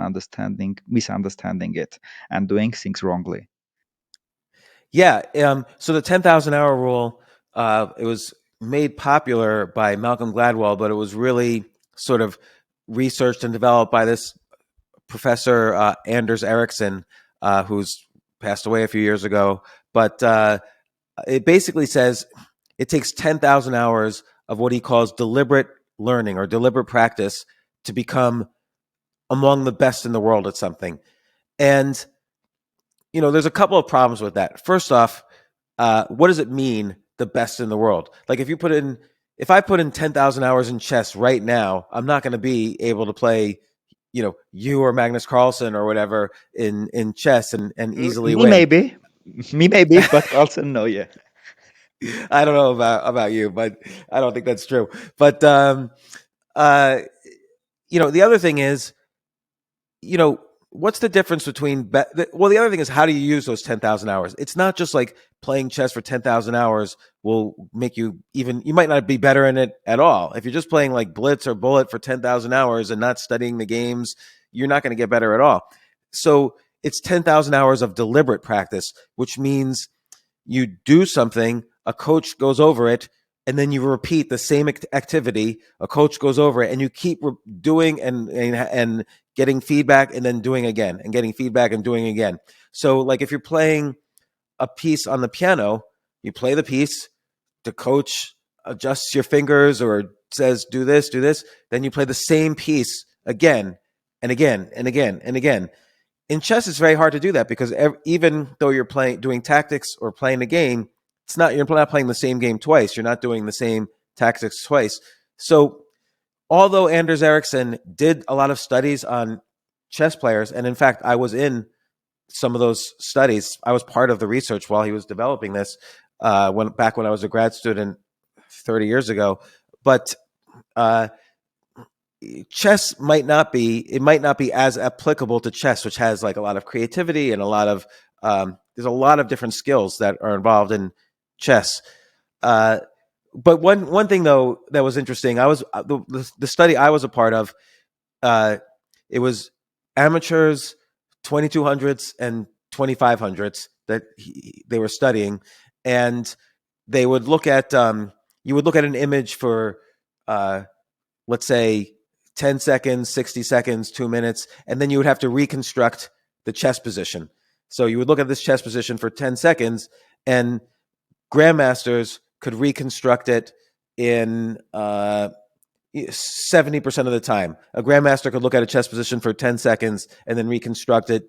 misunderstanding it and doing things wrongly. yeah. So the 10,000 hour rule, it was made popular by Malcolm Gladwell, but it was really sort of researched and developed by this professor Anders Ericsson, who's passed away a few years ago. But it basically says it takes 10,000 hours of what he calls deliberate learning or deliberate practice to become among the best in the world at something. And, there's a couple of problems with that. First off, what does it mean, the best in the world? Like if I put in 10,000 hours in chess right now, I'm not going to be able to play, you or Magnus Carlsen or whatever in chess and easily Me win. maybe, me maybe, but also no. Yeah. I don't know about you, but I don't think that's true. But uh, the other thing is, what's the difference between well, the other thing is, how do you use those 10,000 hours? It's not just like playing chess for 10,000 hours will make you you might not be better in it at all. If you're just playing like Blitz or Bullet for 10,000 hours and not studying the games, you're not going to get better at all. So it's 10,000 hours of deliberate practice, which means you do something, a coach goes over it, and then you repeat the same activity. A coach goes over it, and you keep doing and getting feedback, and then doing again, and getting feedback and doing again. So, like if you're playing a piece on the piano, you play the piece, the coach adjusts your fingers or says, do this, then you play the same piece again and again and again and again. In chess, it's very hard to do that because even though you're doing tactics or playing a game, you're not playing the same game twice. You're not doing the same tactics twice. So, although Anders Ericsson did a lot of studies on chess players, and in fact, I was in some of those studies. I was part of the research while he was developing this when I was a grad student 30 years ago. But chess might not be as applicable to chess, which has like a lot of creativity and a lot of there's a lot of different skills that are involved in chess. But one thing though that was interesting, I was the study I was a part of. It was amateurs, 2200s and 2500s that they were studying, and they would look at you would look at an image for let's say 10 seconds, 60 seconds, 2 minutes, and then you would have to reconstruct the chess position. So you would look at this chess position for 10 seconds, and grandmasters could reconstruct it in 70% of the time. A grandmaster could look at a chess position for 10 seconds and then reconstruct it,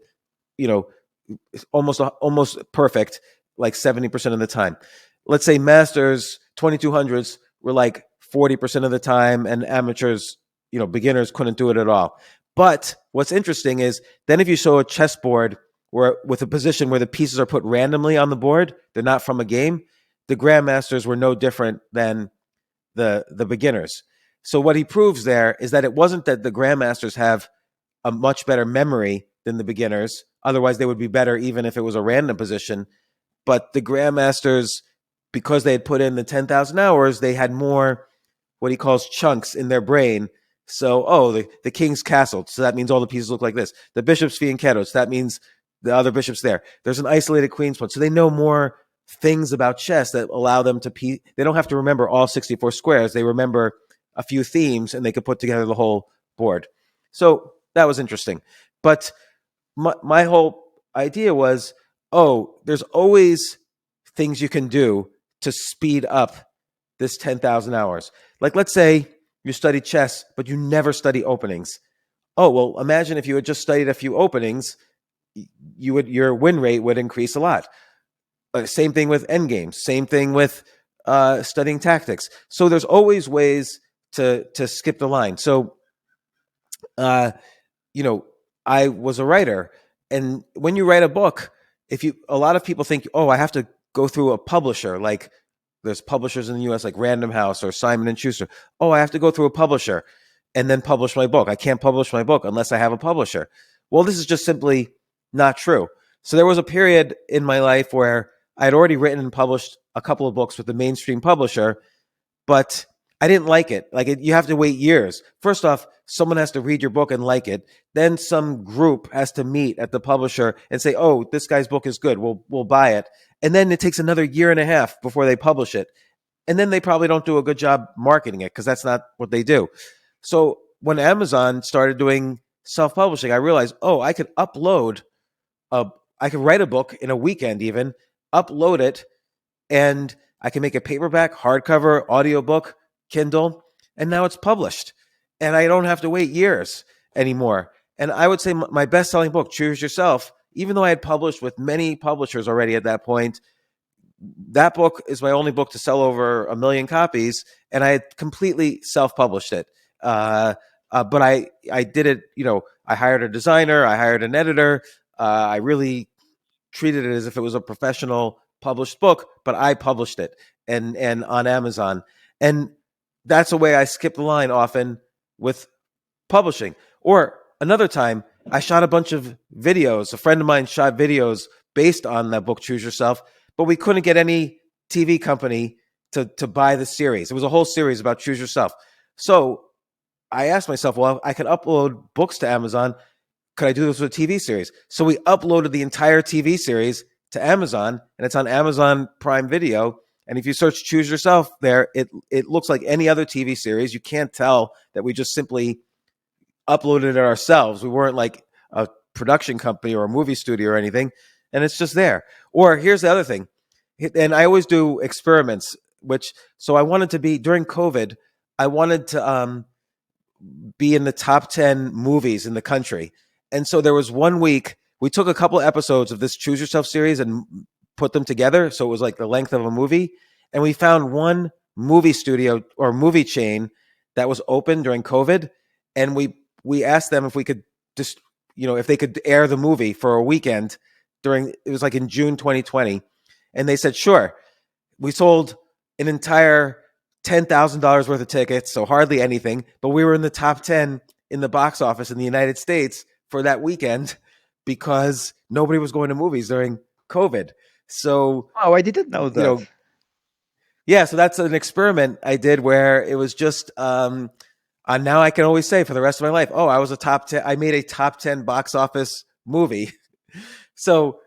almost perfect, like 70% of the time. Let's say masters, 2200s, were like 40% of the time, and amateurs, beginners couldn't do it at all. But what's interesting is then if you show a chessboard with a position where the pieces are put randomly on the board, they're not from a game, the grandmasters were no different than the beginners. So what he proves there is that it wasn't that the grandmasters have a much better memory than the beginners. Otherwise, they would be better even if it was a random position. But the grandmasters, because they had put in the 10,000 hours, they had more what he calls chunks in their brain. So, the king's castle. So that means all the pieces look like this. The bishop's fianchetto. So that means the other bishop's there. There's an isolated queen's pawn. So they know more things about chess that allow them to they don't have to remember all 64 squares. They remember a few themes, and they could put together the whole board. So that was interesting. But my whole idea was, there's always things you can do to speed up this 10,000 hours. Like, let's say you study chess, but you never study openings. Oh, well, imagine if you had just studied a few openings, your win rate would increase a lot. Same thing with endgames. Same thing with studying tactics. So there's always ways to skip the line. So, I was a writer, and when you write a book, a lot of people think, I have to go through a publisher. Like there's publishers in the U.S. like Random House or Simon and Schuster. I have to go through a publisher and then publish my book. I can't publish my book unless I have a publisher. Well, this is just simply not true. So there was a period in my life where I had already written and published a couple of books with the mainstream publisher, but I didn't like it. You have to wait years. First off, someone has to read your book and like it. Then some group has to meet at the publisher and say, this guy's book is good. We'll buy it. And then it takes another year and a half before they publish it. And then they probably don't do a good job marketing it because that's not what they do. So when Amazon started doing self-publishing, I realized, I could I could write a book in a weekend even, upload it, and I can make a paperback, hardcover, audiobook, Kindle, and now it's published. And I don't have to wait years anymore. And I would say my best-selling book, Choose Yourself, even though I had published with many publishers already at that point, that book is my only book to sell over 1 million copies, and I had completely self-published it. But I did it. I hired a designer, I hired an editor. I really treated it as if it was a professional published book, but I published it and on Amazon. And that's the way I skip the line often with publishing. Or another time, I shot a bunch of videos. A friend of mine shot videos based on that book, Choose Yourself, but we couldn't get any TV company to buy the series. It was a whole series about Choose Yourself. So I asked myself, well, I could upload books to Amazon. Could I do this with a TV series? So we uploaded the entire TV series to Amazon, and it's on Amazon Prime Video. And if you search Choose Yourself there, it looks like any other TV series. You can't tell that we just simply uploaded it ourselves. We weren't like a production company or a movie studio or anything, and it's just there. Or here's the other thing, and I always do experiments, so I wanted to be, during COVID, I wanted to be in the top 10 movies in the country. And so there was one week, we took a couple episodes of this Choose Yourself series and put them together. So it was like the length of a movie. And we found one movie studio or movie chain that was open during COVID. And we asked them if we could just, if they could air the movie for a weekend it was like in June 2020. And they said, sure. We sold an entire $10,000 worth of tickets, so hardly anything, but we were in the top 10 in the box office in the United States for that weekend because nobody was going to movies during COVID. So, Oh, I didn't know that. Yeah, so that's an experiment I did where it was just, now I can always say for the rest of my life, oh, I made a top 10 box office movie. So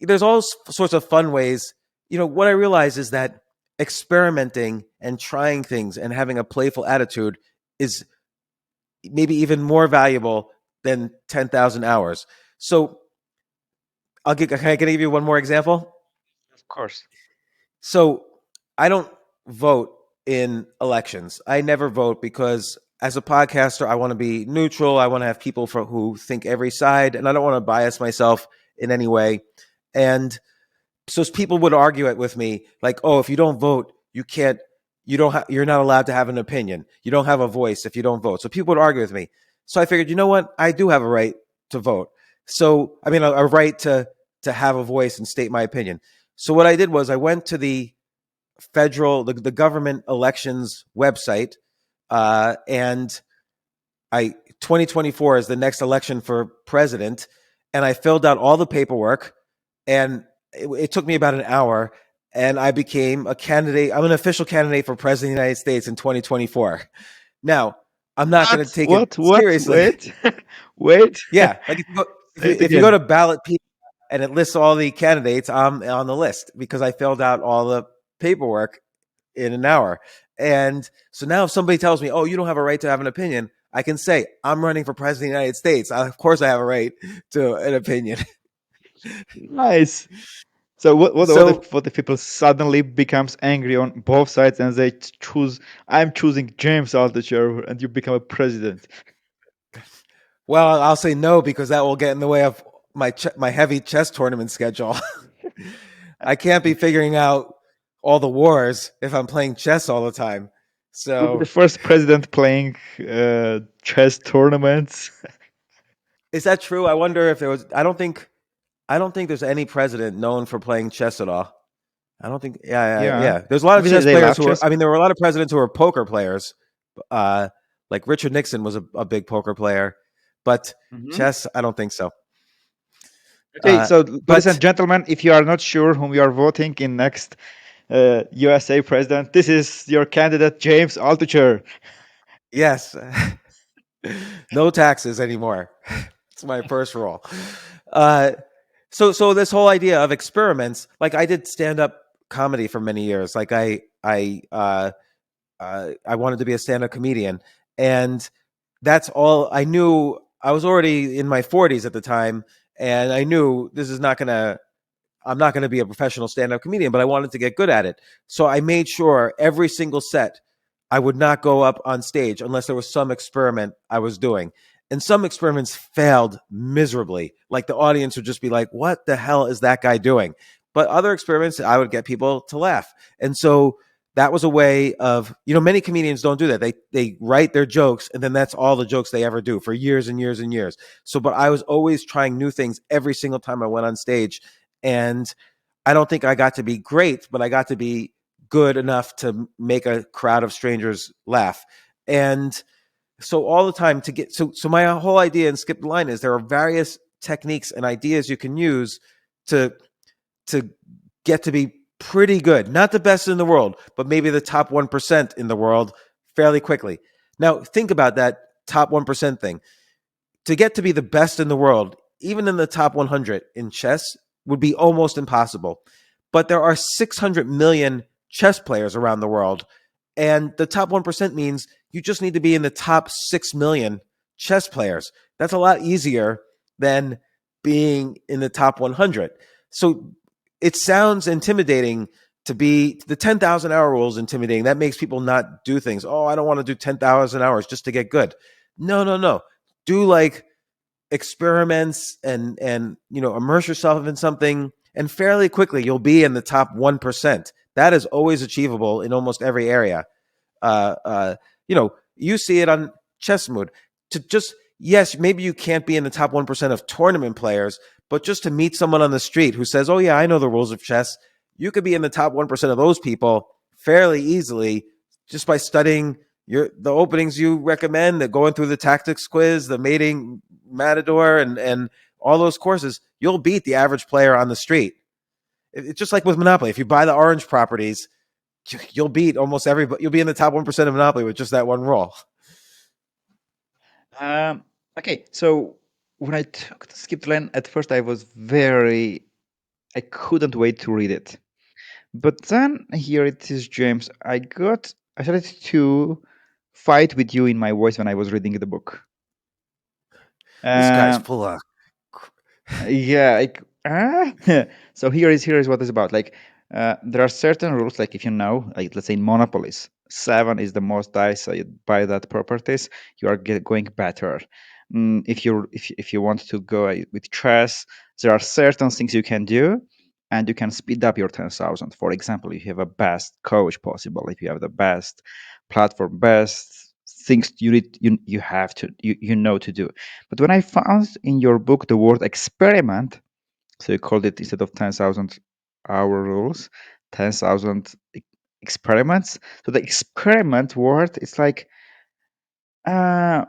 there's all sorts of fun ways. What I realize is that experimenting and trying things and having a playful attitude is maybe even more valuable than 10,000 hours. So can I give you one more example? Of course. So I don't vote in elections. I never vote because as a podcaster, I want to be neutral. I want to have people who think every side, and I don't want to bias myself in any way. And so people would argue it with me, like, "Oh, if you don't vote, you're not allowed to have an opinion. You don't have a voice if you don't vote." So people would argue with me. So I figured, you know what? I do have a right to vote. So I mean, a right to have a voice and state my opinion. So what I did was I went to the the government elections website, and 2024 is the next election for president, and I filled out all the paperwork, and it took me about an hour, and I became a candidate. I'm an official candidate for president of the United States in 2024. Now, I'm not going to take it seriously. Wait, wait. Yeah, like if you go to ballot people and it lists all the candidates, I'm on the list because I filled out all the paperwork in an hour. And so now if somebody tells me, "Oh, you don't have a right to have an opinion," I can say, "I'm running for president of the United States. Of course I have a right to an opinion." Nice. So what if people suddenly becomes angry on both sides and they choose, I'm choosing James Altucher, and you become a president? Well, I'll say no because that will get in the way of my heavy chess tournament schedule. I can't be figuring out all the wars if I'm playing chess all the time. So the first president playing chess tournaments. Is that true? I wonder if there was. I don't think there's any president known for playing chess at all. I don't think. Yeah. There's a lot of chess players who. I mean, there were a lot of presidents who were poker players. Like Richard Nixon was a big poker player, but chess, I don't think so. Okay, so ladies and gentlemen, if you are not sure whom you are voting in next USA president, this is your candidate, James Altucher. Yes. No taxes anymore. It's my first rule. So this whole idea of experiments, like I did stand-up comedy for many years. Like I wanted to be a stand-up comedian, and that's all I knew. I was already in my 40s at the time, and I knew I'm not gonna be a professional stand-up comedian, but I wanted to get good at it. So I made sure every single set I would not go up on stage unless there was some experiment I was doing. And some experiments failed miserably. Like the audience would just be like, what the hell is that guy doing? But other experiments, I would get people to laugh. And so that was a way of, many comedians don't do that. They write their jokes and then that's all the jokes they ever do for years and years and years. So, but I was always trying new things every single time I went on stage. And I don't think I got to be great, but I got to be good enough to make a crowd of strangers laugh. And so all the time to get so my whole idea in Skip the Line is there are various techniques and ideas you can use to to get to be pretty good, not the best in the world, but maybe the top 1% in the world fairly quickly. Now think about that top 1% thing. To get to be the best in the world, even in the top 100 in chess, would be almost impossible. But there are 600 million chess players around the world, and the top 1% means you just need to be in the top 6 million chess players. That's a lot easier than being in the top 100. So it sounds intimidating to be the 10,000 hour rule is intimidating. That makes people not do things. Oh, I don't want to do 10,000 hours just to get good. No, no, no. Do like experiments and immerse yourself in something, and fairly quickly you'll be in the top 1%. That is always achievable in almost every area. You see it on Chess Mood. To just yes, maybe you can't be in the top 1% of tournament players, but just to meet someone on the street who says, "Oh yeah, I know the rules of chess," you could be in the top 1% of those people fairly easily just by studying the openings you recommend, the going through the tactics quiz, the mating matador, and all those courses. You'll beat the average player on the street. It's just like with Monopoly. If you buy the orange properties, you'll beat almost everybody. You'll be in the top 1% of Monopoly with just that one roll. Okay, so when I took the Skip the Line, at first I couldn't wait to read it. But then here it is, James. I started to fight with you in my voice when I was reading the book. This guy's Um, full of. yeah, so here is what it's about. Like, there are certain rules, like if you know, like let's say in monopolies, 7 is the most dice, so you buy that properties, you are going better. If you want to go with chess, there are certain things you can do, and you can speed up your 10,000. For example, if you have a best coach possible, if you have the best platform, best things you have to you know to do. But when I found in your book the word experiment, so you called it, instead of 10,000 hour rules, 10,000 experiments. So the experiment word, it's like, uh,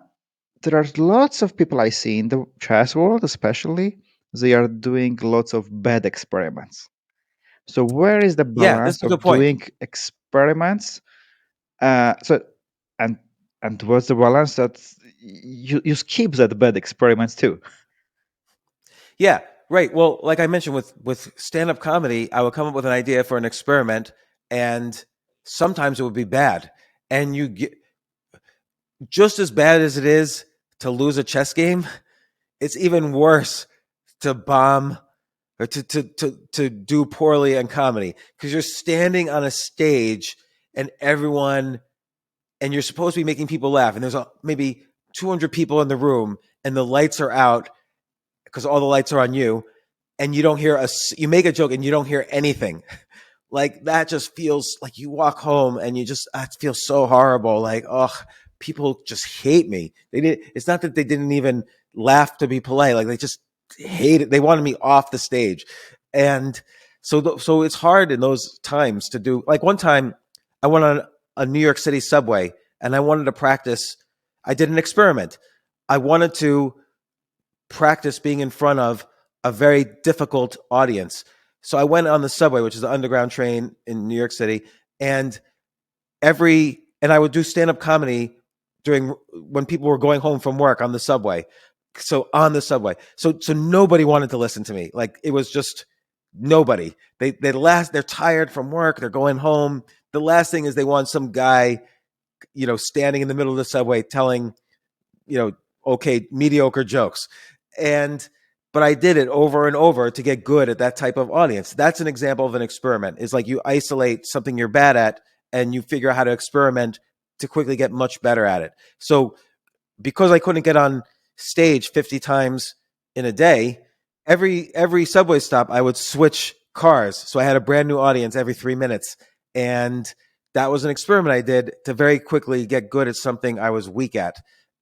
there are lots of people I see in the chess world, especially, they are doing lots of bad experiments. So where is the Yeah, that's balance a good of point. doing experiments? So and and what's the balance that you skip that bad experiments too? Yeah, right. Well, like I mentioned with stand up comedy, I would come up with an idea for an experiment, and sometimes it would be bad, and you get just as bad as it is to lose a chess game. It's even worse to bomb or to do poorly in comedy because you're standing on a stage and you're supposed to be making people laugh, and there's maybe 200 people in the room and the lights are out because all the lights are on you, and you don't hear you make a joke and you don't hear anything. Like that just feels like you walk home and you just it feels so horrible. Like, oh, people just hate me. It's not that they didn't even laugh to be polite. Like they just hate it. They wanted me off the stage, and so it's hard in those times to do. Like one time, I went on a New York City subway and I wanted to practice. I did an experiment. I wanted to practice being in front of a very difficult audience. So I went on the subway, which is the underground train in New York City, and I would do stand up comedy during when people were going home from work on the subway. So on the subway, so nobody wanted to listen to me. Like it was just nobody. They're tired from work. They're going home. The last thing is they want some guy, standing in the middle of the subway telling, okay, mediocre jokes. And but I did it over and over to get good at that type of audience. That's an example of an experiment. It's like you isolate something you're bad at and you figure out how to experiment to quickly get much better at it. So because I couldn't get on stage 50 times in a day, every subway stop I would switch cars. So I had a brand new audience every 3 minutes. And that was an experiment I did to very quickly get good at something I was weak at.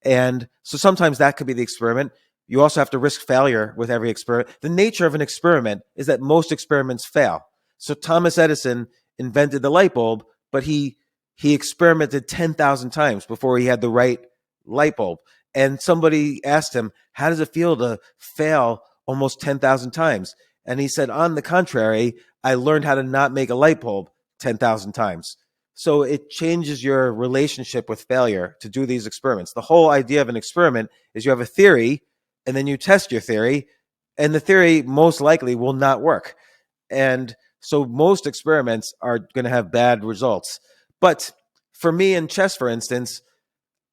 And so sometimes that could be the experiment. You also have to risk failure with every experiment. The nature of an experiment is that most experiments fail. So Thomas Edison invented the light bulb, but he experimented 10,000 times before he had the right light bulb. And somebody asked him, "How does it feel to fail almost 10,000 times?" And he said, "On the contrary, I learned how to not make a light bulb 10,000 times." So it changes your relationship with failure to do these experiments. The whole idea of an experiment is you have a theory and then you test your theory, and the theory most likely will not work. And so most experiments are going to have bad results. But for me in chess, for instance,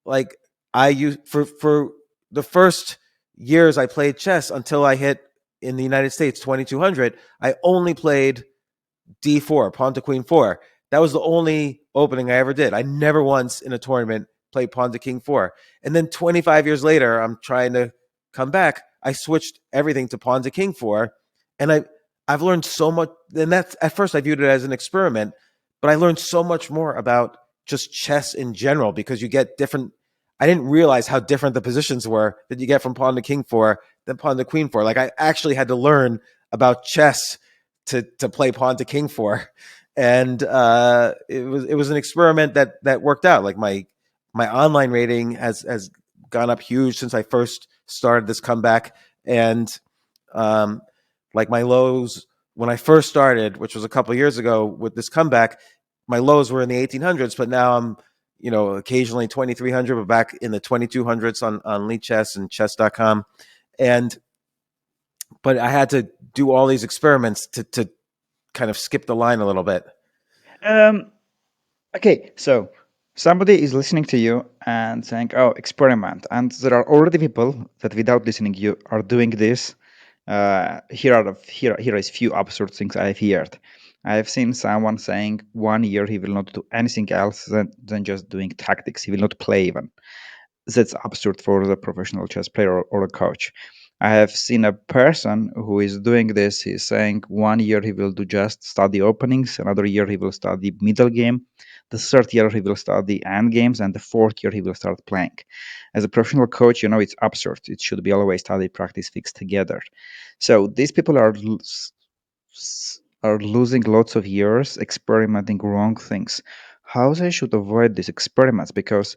like I use for the first years I played chess until I hit in the United States 2200, I only played D4, pawn to queen 4. That was the only opening I ever did. I never once in a tournament played pawn to king 4. And then 25 years later, I'm trying to come back. I switched everything to pawn to king 4, and I've learned so much. And that's at first I viewed it as an experiment, but I learned so much more about just chess in general because you get different. I didn't realize how different the positions were that you get from pawn to king 4 than pawn to queen 4. Like I actually had to learn about chess to play pawn to king 4, and it was an experiment that worked out. Like my online rating has gone up huge since I first started this comeback, and um, like my lows when I first started, which was a couple of years ago with this comeback, my lows were in the 1800s, but now I'm occasionally 2300, but back in the 2200s on Lichess and chess.com. And but I had to do all these experiments to kind of skip the line a little bit. Um, okay, so somebody is listening to you and saying, "Oh, experiment," and there are already people that, without listening, you are doing this. Here is few absurd things I've heard. I've seen someone saying 1 year he will not do anything else than just doing tactics. He will not play even. That's absurd for the professional chess player or a coach. I have seen a person who is doing this. He's saying 1 year he will do just study openings, another year he will study middle game, the third year he will study end games, and the fourth year he will start playing. As a professional coach, it's absurd. It should be always study, practice, fix together. So these people are losing lots of years experimenting wrong things. How they should avoid these experiments? Because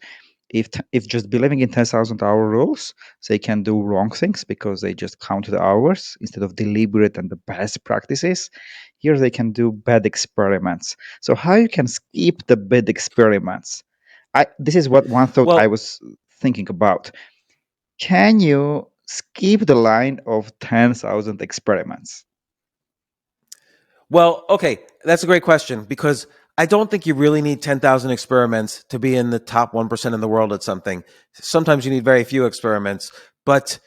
if just believing in 10,000 hour rules, they can do wrong things because they just count the hours instead of deliberate and the best practices. Here they can do bad experiments. So how you can skip the bad experiments? This is what one thought I Well, was thinking about. Can you skip the line of 10,000 experiments? well, okay, that's a great question because I don't think you really need 10,000 experiments to be in the top 1% in the world at something. Sometimes you need very few experiments, but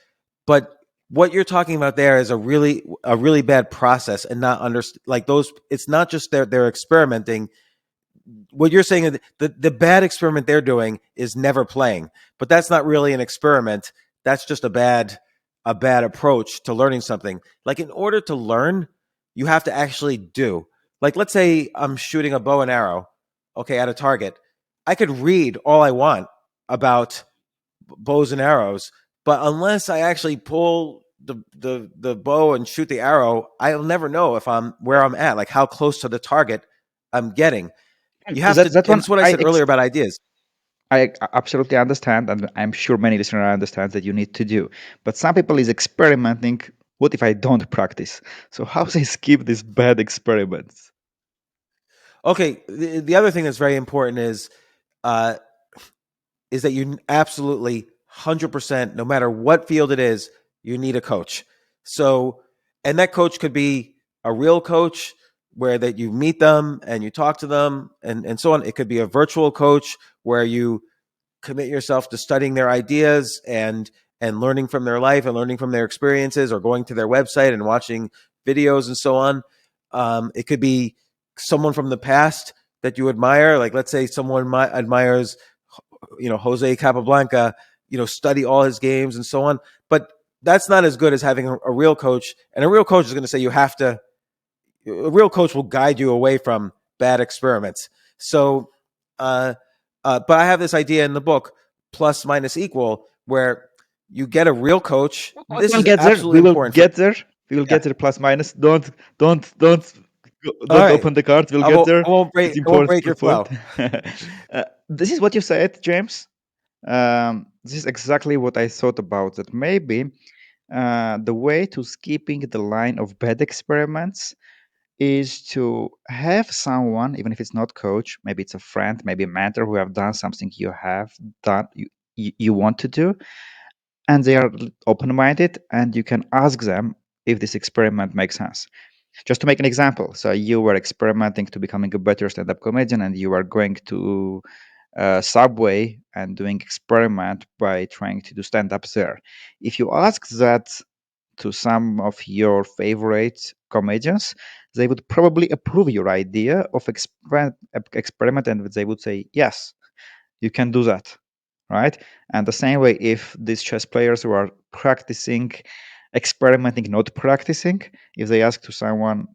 what you're talking about there is a really bad process and not like those. It's not just they're experimenting. What you're saying is the bad experiment they're doing is never playing, but that's not really an experiment. That's just a bad approach to learning something. Like in order to learn, you have to actually do. Like let's say I'm shooting a bow and arrow, okay, at a target. I could read all I want about bows and arrows, but unless I actually pull the bow and shoot the arrow, I'll never know if I'm where I'm at, like how close to the target I'm getting. And You have to, that and one it's what I said earlier about ideas. I absolutely understand, and I'm sure many listeners understand that you need to do. But some people is experimenting. What if I don't practice? So how they skip these bad experiments? Okay, the other thing that's very important uh, is that you absolutely 100%, no matter what field it is, you need a coach. So, and that coach could be a real coach where that you meet them and you talk to them and so on. It could be a virtual coach where you commit yourself to studying their ideas and learning from their life and learning from their experiences or going to their website and watching videos and so on. It could be someone from the past that you admire. Like let's say someone admires Jose Capablanca, study all his games and so on. But that's not as good as having a real coach. And a real coach is going to say a real coach will guide you away from bad experiments. So, uh, but I have this idea in the book, plus minus equal, where you get a real coach. This We'll is get there. absolutely We will important for, get there. We will yeah. get there. Plus minus. Don't All don't right. open the card. We'll I get won't, there. I won't break, It's I won't important. break your flow. This is what you said, James. This is exactly what I thought about. That maybe the way to skipping the line of bad experiments is to have someone, even if it's not coach, maybe it's a friend, maybe a mentor who have done something you have done, you want to do, and they are open-minded, and you can ask them if this experiment makes sense. Just to make an example, so you were experimenting to becoming a better stand-up comedian, and you are going to Subway and doing experiment by trying to do stand-up there. If you ask that to some of your favorite comedians, they would probably approve your idea of experiment, and they would say, yes, you can do that, right? And the same way, if these chess players who are practicing, experimenting, not practicing, if they ask to someone,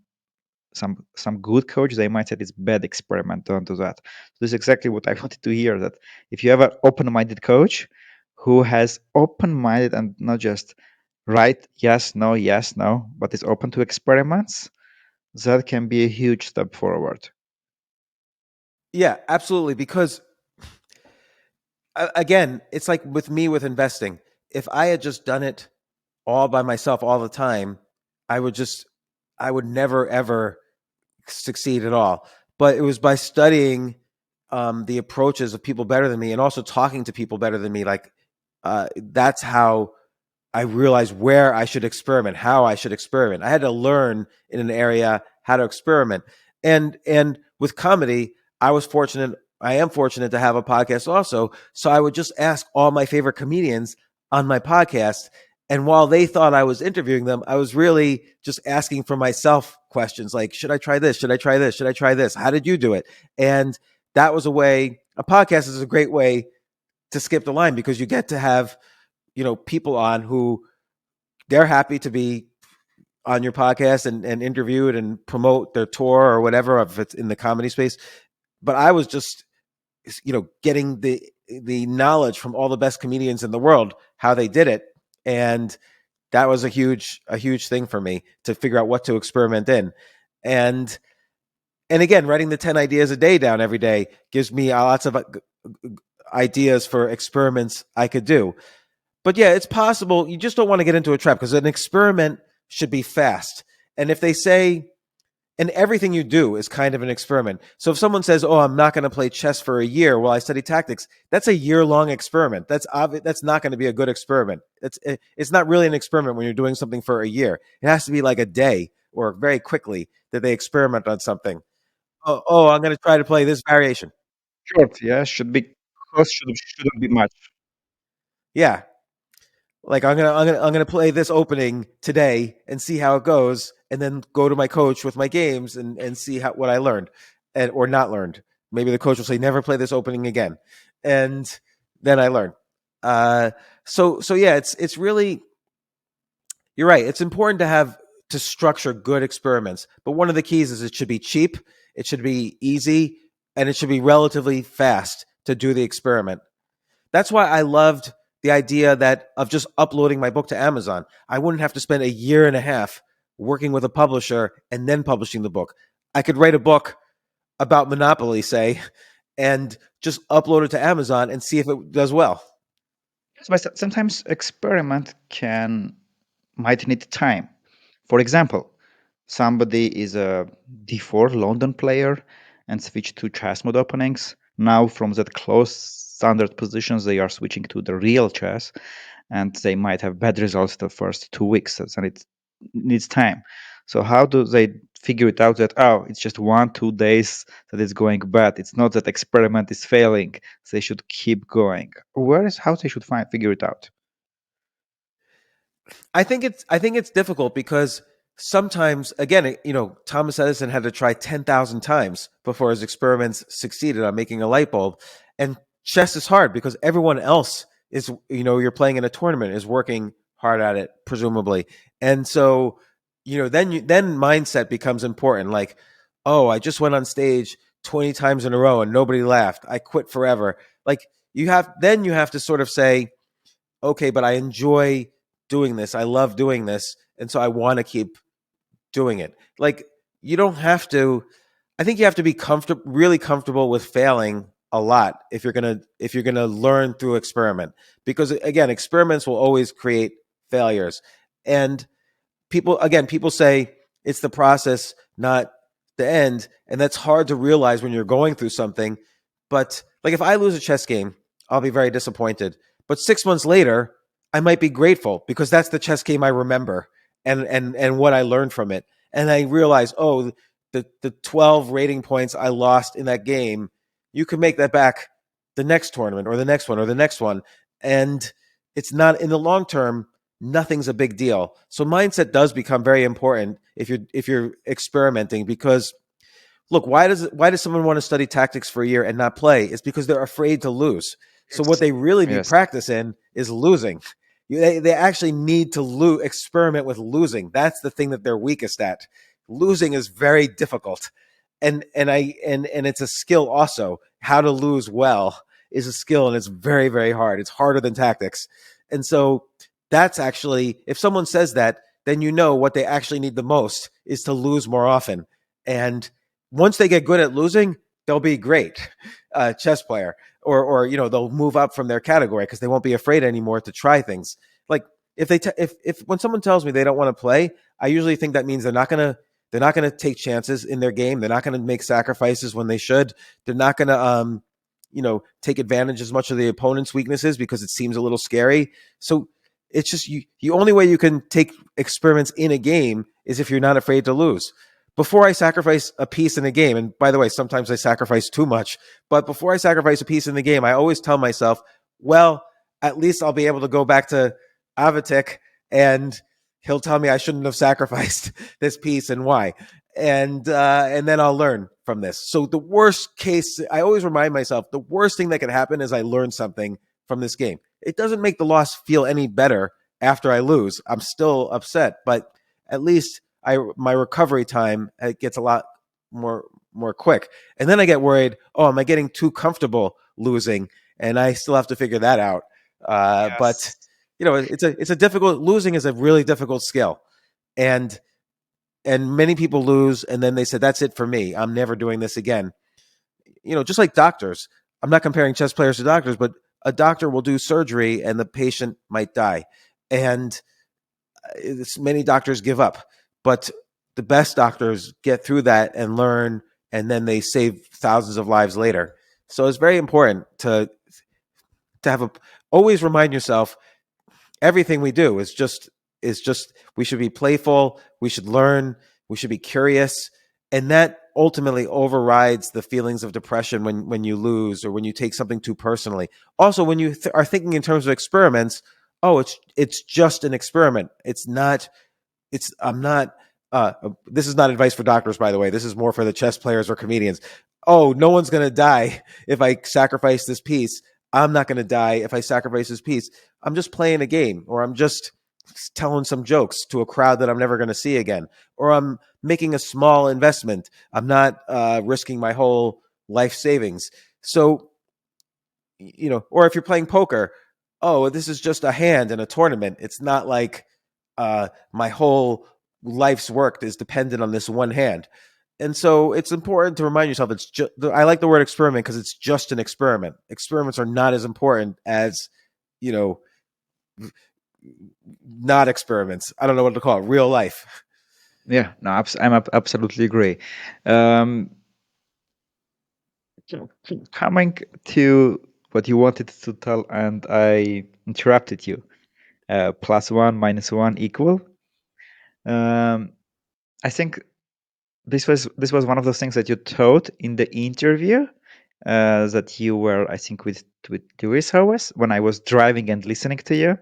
some good coach, they might say it's bad experiment, don't do that. So this is exactly what I wanted to hear, that if you have an open-minded coach who has open-minded and not just right, yes, no, but is open to experiments, that can be a huge step forward. Yeah, absolutely. Because again, it's like with me with investing. If I had just done it all by myself all the time, I would just, I would never ever succeed at all. But it was by studying the approaches of people better than me, and also talking to people better than me. Like that's how I realized where I should experiment, how I should experiment. I had to learn in an area how to experiment. And with comedy, I was fortunate. I am fortunate to have a podcast also. So I would just ask all my favorite comedians on my podcast. And while they thought I was interviewing them, I was really just asking for myself questions like, should I try this? Should I try this? Should I try this? How did you do it? And that was a podcast is a great way to skip the line, because you get to have people on who they're happy to be on your podcast and interviewed and promote their tour or whatever, if it's in the comedy space. But I was just getting the knowledge from all the best comedians in the world, how they did it. And that was a huge thing for me to figure out what to experiment in. And again, writing the 10 ideas a day down every day gives me lots of ideas for experiments I could do. But yeah, it's possible. You just don't want to get into a trap, because an experiment should be fast. And if they say, and everything you do is kind of an experiment. So if someone says, "Oh, I'm not going to play chess for a year while I study tactics," that's a year-long experiment. That's obvious. That's not going to be a good experiment. It's not really an experiment when you're doing something for a year. It has to be like a day or very quickly that they experiment on something. Oh, I'm going to try to play this variation. Short, yeah, should be cost shouldn't be much. Yeah, like I'm gonna play this opening today and see how it goes, and then go to my coach with my games and see what I learned, and or not learned. Maybe the coach will say never play this opening again, and then I learn. Uh, so yeah, it's really, you're right. It's important to structure good experiments, but one of the keys is it should be cheap, it should be easy, and it should be relatively fast to do the experiment. That's why I loved the idea that of just uploading my book to Amazon. I wouldn't have to spend a year and a half working with a publisher and then publishing the book. I could write a book about Monopoly, say, and just upload it to Amazon and see if it does well. Yes, but sometimes experiment might need time. For example, somebody is a d4 London player and switch to chess mode openings. Now from that close standard positions, they are switching to the real chess, and they might have bad results the first 2 weeks, and it needs time. So how do they figure it out that, oh, it's just 1 2 days that it's going bad? It's not that experiment is failing. They should keep going. Where is how they should figure it out? I think it's difficult because sometimes, again, Thomas Edison had to try 10,000 times before his experiments succeeded on making a light bulb. And chess is hard because everyone else is, you're playing in a tournament, is working hard at it, presumably. And so, then mindset becomes important. Like, oh, I just went on stage 20 times in a row and nobody laughed. I quit forever. Like, you have to sort of say, okay, but I enjoy doing this. I love doing this. And so I want to keep doing it. Like, you don't have to, I think you have to be really comfortable with failing a lot if you're gonna learn through experiment. Because again, experiments will always create failures. And people say it's the process, not the end. And that's hard to realize when you're going through something. But like, if I lose a chess game, I'll be very disappointed. But 6 months later, I might be grateful because that's the chess game I remember, and what I learned from it. And I realize, oh, the 12 rating points I lost in that game, you can make that back the next tournament or the next one or the next one. And it's not, in the long term, nothing's a big deal. So mindset does become very important if you're experimenting, because look, why does someone want to study tactics for a year and not play? It's because they're afraid to lose. So what Yes. they really need Yes. practice in is losing. They actually need to experiment with losing. That's the thing that they're weakest at. Losing is very difficult. And it's a skill also. How to lose well is a skill, and it's very, very hard. It's harder than tactics. And so that's actually, if someone says that, then what they actually need the most is to lose more often. And once they get good at losing, they'll be great chess player, or they'll move up from their category because they won't be afraid anymore to try things. Like, if when someone tells me they don't want to play, I usually think that means they're not gonna take chances in their game. They're not gonna make sacrifices when they should. They're not gonna take advantage as much of the opponent's weaknesses because it seems a little scary. So it's just the only way you can take experiments in a game is if you're not afraid to lose. Before I sacrifice a piece in a game, and by the way, sometimes I sacrifice too much, but before I sacrifice a piece in the game, I always tell myself, well, at least I'll be able to go back to Avatik and he'll tell me I shouldn't have sacrificed this piece and why. And then I'll learn from this. So the worst case, I always remind myself, the worst thing that can happen is I learn something from this game. It doesn't make the loss feel any better after I lose. I'm still upset, but at least my recovery time gets a lot more quick. And then I get worried, oh, am I getting too comfortable losing? And I still have to figure that out. But Yes. it's a difficult, losing is a really difficult skill. And many people lose and then they said, that's it for me. I'm never doing this again. Just like doctors. I'm not comparing chess players to doctors, but a doctor will do surgery and the patient might die. And many doctors give up, but the best doctors get through that and learn, and then they save thousands of lives later. So it's very important to have always remind yourself, everything we do is just we should be playful, we should learn, we should be curious, and that ultimately overrides the feelings of depression when you lose or when you take something too personally. Also, when you are thinking in terms of experiments, oh, it's just an experiment. It's not. It's I'm not. This is not advice for doctors, by the way. This is more for the chess players or comedians. Oh, no one's gonna die if I sacrifice this piece. I'm not gonna die if I sacrifice this piece. I'm just playing a game, or I'm just telling some jokes to a crowd that I'm never going to see again, or I'm making a small investment. I'm not risking my whole life savings. So, or if you're playing poker, oh, this is just a hand in a tournament. It's not like my whole life's work is dependent on this one hand. And so it's important to remind yourself it's just, I like the word experiment because it's just an experiment. Experiments are not as important as, you know, not experiments. I don't know what to call it, real life. Yeah, no, absolutely agree. Um, Coming to what you wanted to tell, and I interrupted you. +1 -1 equal. Um, I think this was one of those things that you taught in the interview that you were, I think, with Lewis Howes when I was driving and listening to you.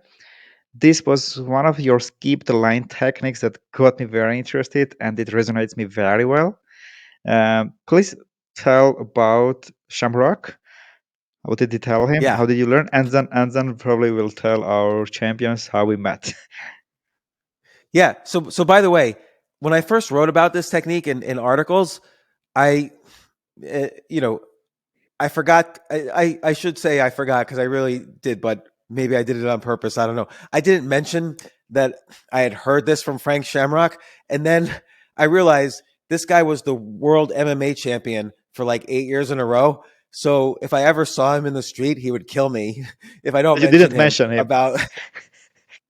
This was one of your skip the line techniques that got me very interested, and it resonates me very well. Please tell about Shamrock. What did you tell him? Yeah. How did you learn? And then probably we'll tell our champions how we met. Yeah. So by the way, when I first wrote about this technique in articles, I, you know, I forgot. I should say I forgot because I really did, but maybe I did it on purpose. I don't know. I didn't mention that I had heard this from Frank Shamrock, and then I realized this guy was the world MMA champion for like 8 years in a row. So if I ever saw him in the street, he would kill me if I don't You mention didn't him mention him. about.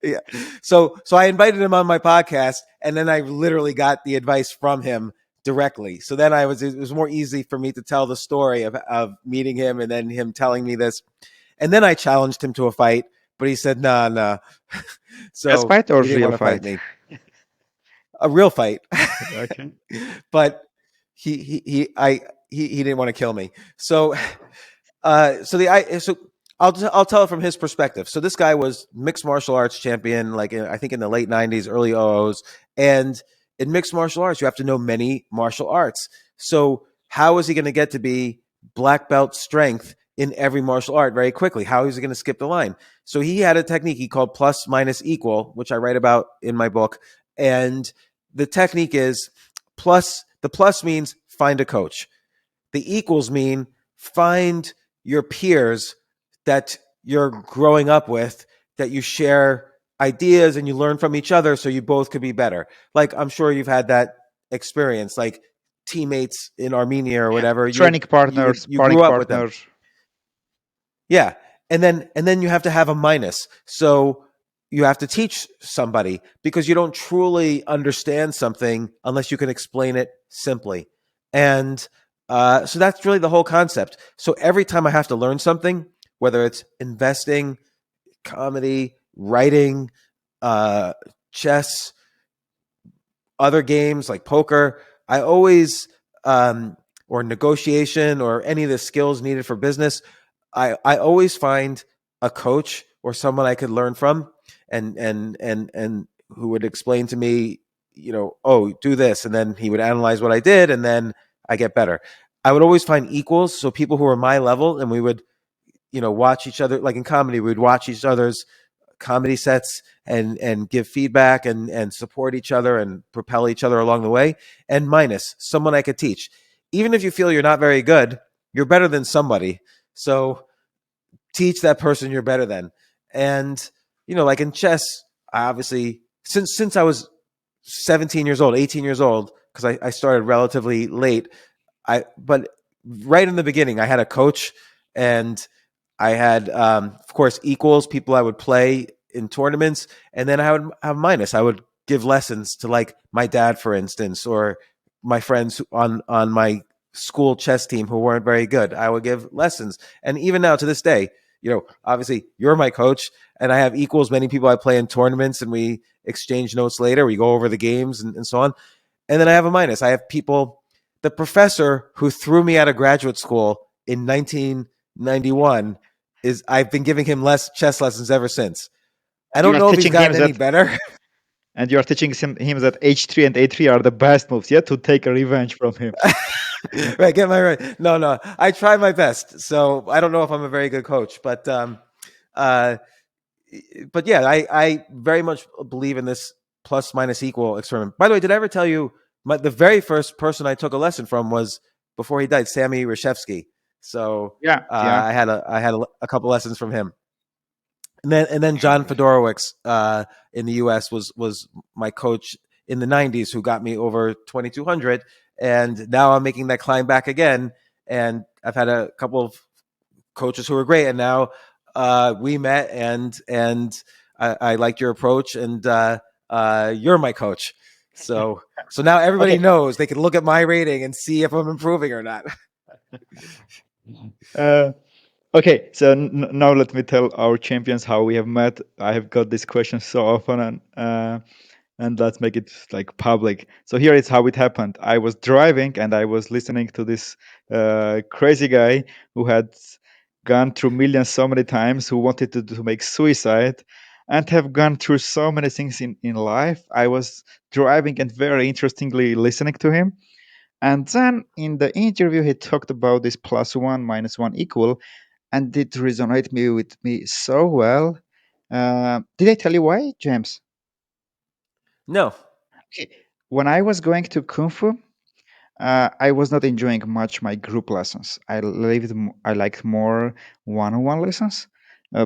Yeah. So I invited him on my podcast, and then I literally got the advice from him directly. So then it was more easy for me to tell the story of meeting him and then him telling me this. And then I challenged him to a fight, but he said, nah, nah. Chess So fight or he didn't real want to fight fight? me. A real fight. Okay. But he didn't want to kill me. So so I'll tell it from his perspective. So this guy was mixed martial arts champion, like I think in the late '90s, early '00s, and in mixed martial arts, you have to know many martial arts. So how is he going to get to be black belt strength in every martial art very quickly? How is he going to skip the line? So he had a technique he called plus minus equal, which I write about in my book, and the technique is plus. The plus means find a coach. The equals mean find your peers that you're growing up with, that you share ideas and you learn from each other so you both could be better. Like I'm sure you've had that experience, like teammates in Armenia or Yeah. whatever. Training partner, You sparring grew up with them. partner. Yeah. And then you have to have a minus. So you have to teach somebody because you don't truly understand something unless you can explain it simply. And so that's really the whole concept. So every time I have to learn something, whether it's investing, comedy, writing, uh, chess, other games like poker, I always, or negotiation or any of the skills needed for business, I always find a coach or someone I could learn from and who would explain to me, oh, do this. And then he would analyze what I did and then I get better. I would always find equals. So people who are my level and we would, watch each other, like in comedy, we would watch each other's comedy sets and give feedback and support each other and propel each other along the way. And minus someone I could teach. Even if you feel you're not very good, you're better than somebody. So teach that person you're better than. And like in chess, I obviously since I was 17 years old, 18 years old, because I started relatively late. But right in the beginning, I had a coach, and I had, of course, equals, people I would play in tournaments, and then I would have minus. I would give lessons to like my dad, for instance, or my friends on my school chess team who weren't very good. I would give lessons, and even now to this day, obviously you're my coach, and I have equals many people I play in tournaments, and we exchange notes later. We go over the games and so on, and then I have a minus. I have people. The professor who threw me out of graduate school in 1991 is I've been giving him less chess lessons ever since. I And you don't are know if he's teaching him gotten any that better. and you are teaching him that h3 and a3 are the best moves, yeah, to take a revenge from him. Right, get my right. No, no, I try my best. So I don't know if I'm a very good coach, uh, but yeah, I very much believe in this plus minus equal experiment. By the way, did I ever tell you the very first person I took a lesson from was before he died, Sammy Reshevsky. So Yeah, yeah. I had a couple lessons from him. And then John Fedorowicz in the U.S. was my coach in the '90s, who got me over 2,200, and now I'm making that climb back again. And I've had a couple of coaches who are great, and now we met, and I liked your approach, and you're my coach. So now everybody Okay. knows they can look at my rating and see if I'm improving or not. Uh, okay. So now let me tell our champions how we have met. I have got this question so often, and let's make it like public. So here is how it happened. I was driving and I was listening to this crazy guy who had gone through millions so many times, who wanted to make suicide and have gone through so many things in life. I was driving and very interestingly listening to him. And then in the interview, he talked about this plus one minus one equal. and it resonated me with me so well. Did I tell you why, James? No. Okay. When I was going to Kung Fu, I was not enjoying much my group lessons. I liked more one-on-one lessons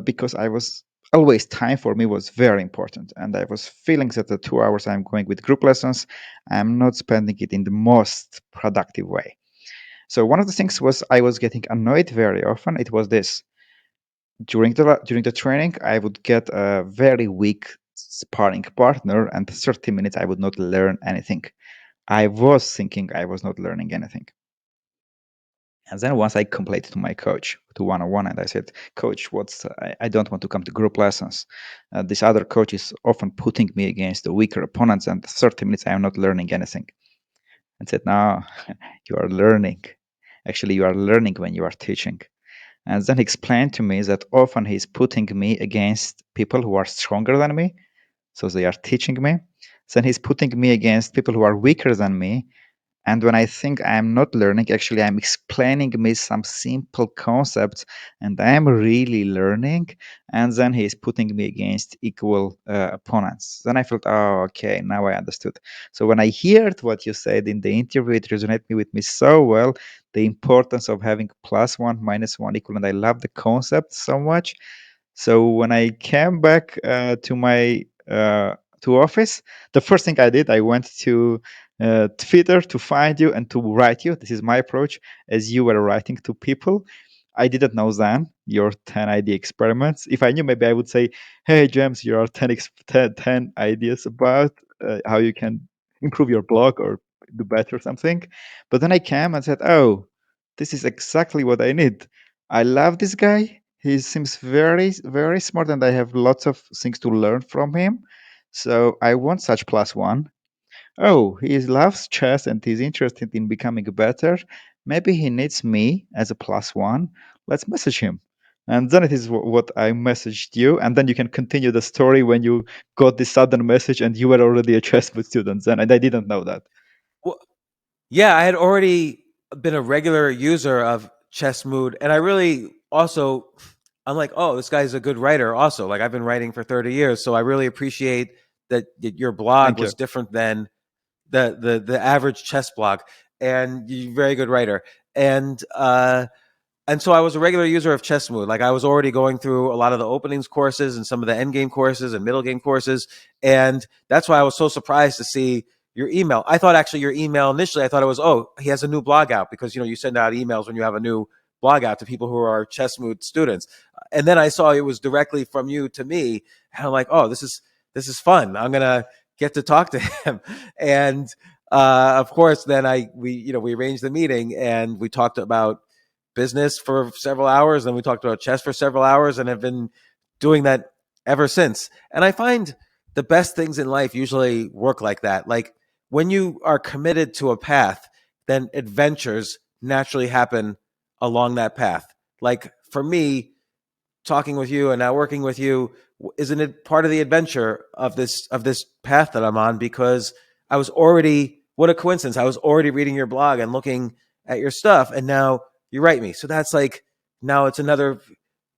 because I was always time for me was very important, and I was feeling that the 2 hours I'm going with group lessons, I'm not spending it in the most productive way. So one of the things was I was getting annoyed very often. It was this during the training, I would get a very weak sparring partner, and 30 minutes I would not learn anything. I was thinking I was not learning anything. And then once I complained to my coach, to one-on-one, and I said, "Coach, I don't want to come to group lessons. This other coach is often putting me against the weaker opponents, and 30 minutes I am not learning anything." And said, "No, you are learning. Actually, you are learning when you are teaching." And then he explained to me that often he's putting me against people who are stronger than me, so they are teaching me. Then he's putting me against people who are weaker than me, and when I think I'm not learning, actually I'm explaining me some simple concepts, and I am really learning. And then he's putting me against equal opponents. Then I felt, oh, okay, now I understood. So when I heard what you said in the interview, it resonated with me so well. The importance of having plus one, minus one equal, and I love the concept so much. So when I came back to my to office, the first thing I did, I went to Twitter to find you and to write you. This is my approach, as you were writing to people. I didn't know then your 10 idea experiments. If I knew, maybe I would say, "Hey, James, here are 10 ideas about how you can improve your blog or do better something." But then I came and said, "Oh, this is exactly what I need. I love this guy. He seems very, very smart, and I have lots of things to learn from him. So I want such plus one. Oh, he loves chess and he's interested in becoming better. Maybe he needs me as a plus one. Let's message him." And then it is what I messaged you. And then you can continue the story when you got this sudden message and you were already a chessbook student then. And I didn't know that. Well, yeah, I had already been a regular user of Chess Mood, and I really also, I'm like, oh, this guy's a good writer. Also, like I've been writing for 30 years, so I really appreciate that your blog Thank you. was different than the average chess blog, and you're a very good writer. And so I was a regular user of Chessmood. Like I was already going through a lot of the openings courses and some of the end game courses and middle game courses, and that's why I was so surprised to see your email. I thought actually your email initially, I thought it was, oh, he has a new blog out, because you send out emails when you have a new blog out to people who are Chessmood students. And then I saw it was directly from you to me, and I'm like, oh, this is fun. I'm gonna get to talk to him. And of course, then we arranged the meeting and we talked about business for several hours, and we talked about chess for several hours, and have been doing that ever since. And I find the best things in life usually work like that. Like when you are committed to a path, then adventures naturally happen along that path. Like for me, talking with you and now working with you, isn't it part of the adventure of this path that I'm on? Because I was already, what a coincidence, I was already reading your blog and looking at your stuff, and now you write me. So that's like, now it's another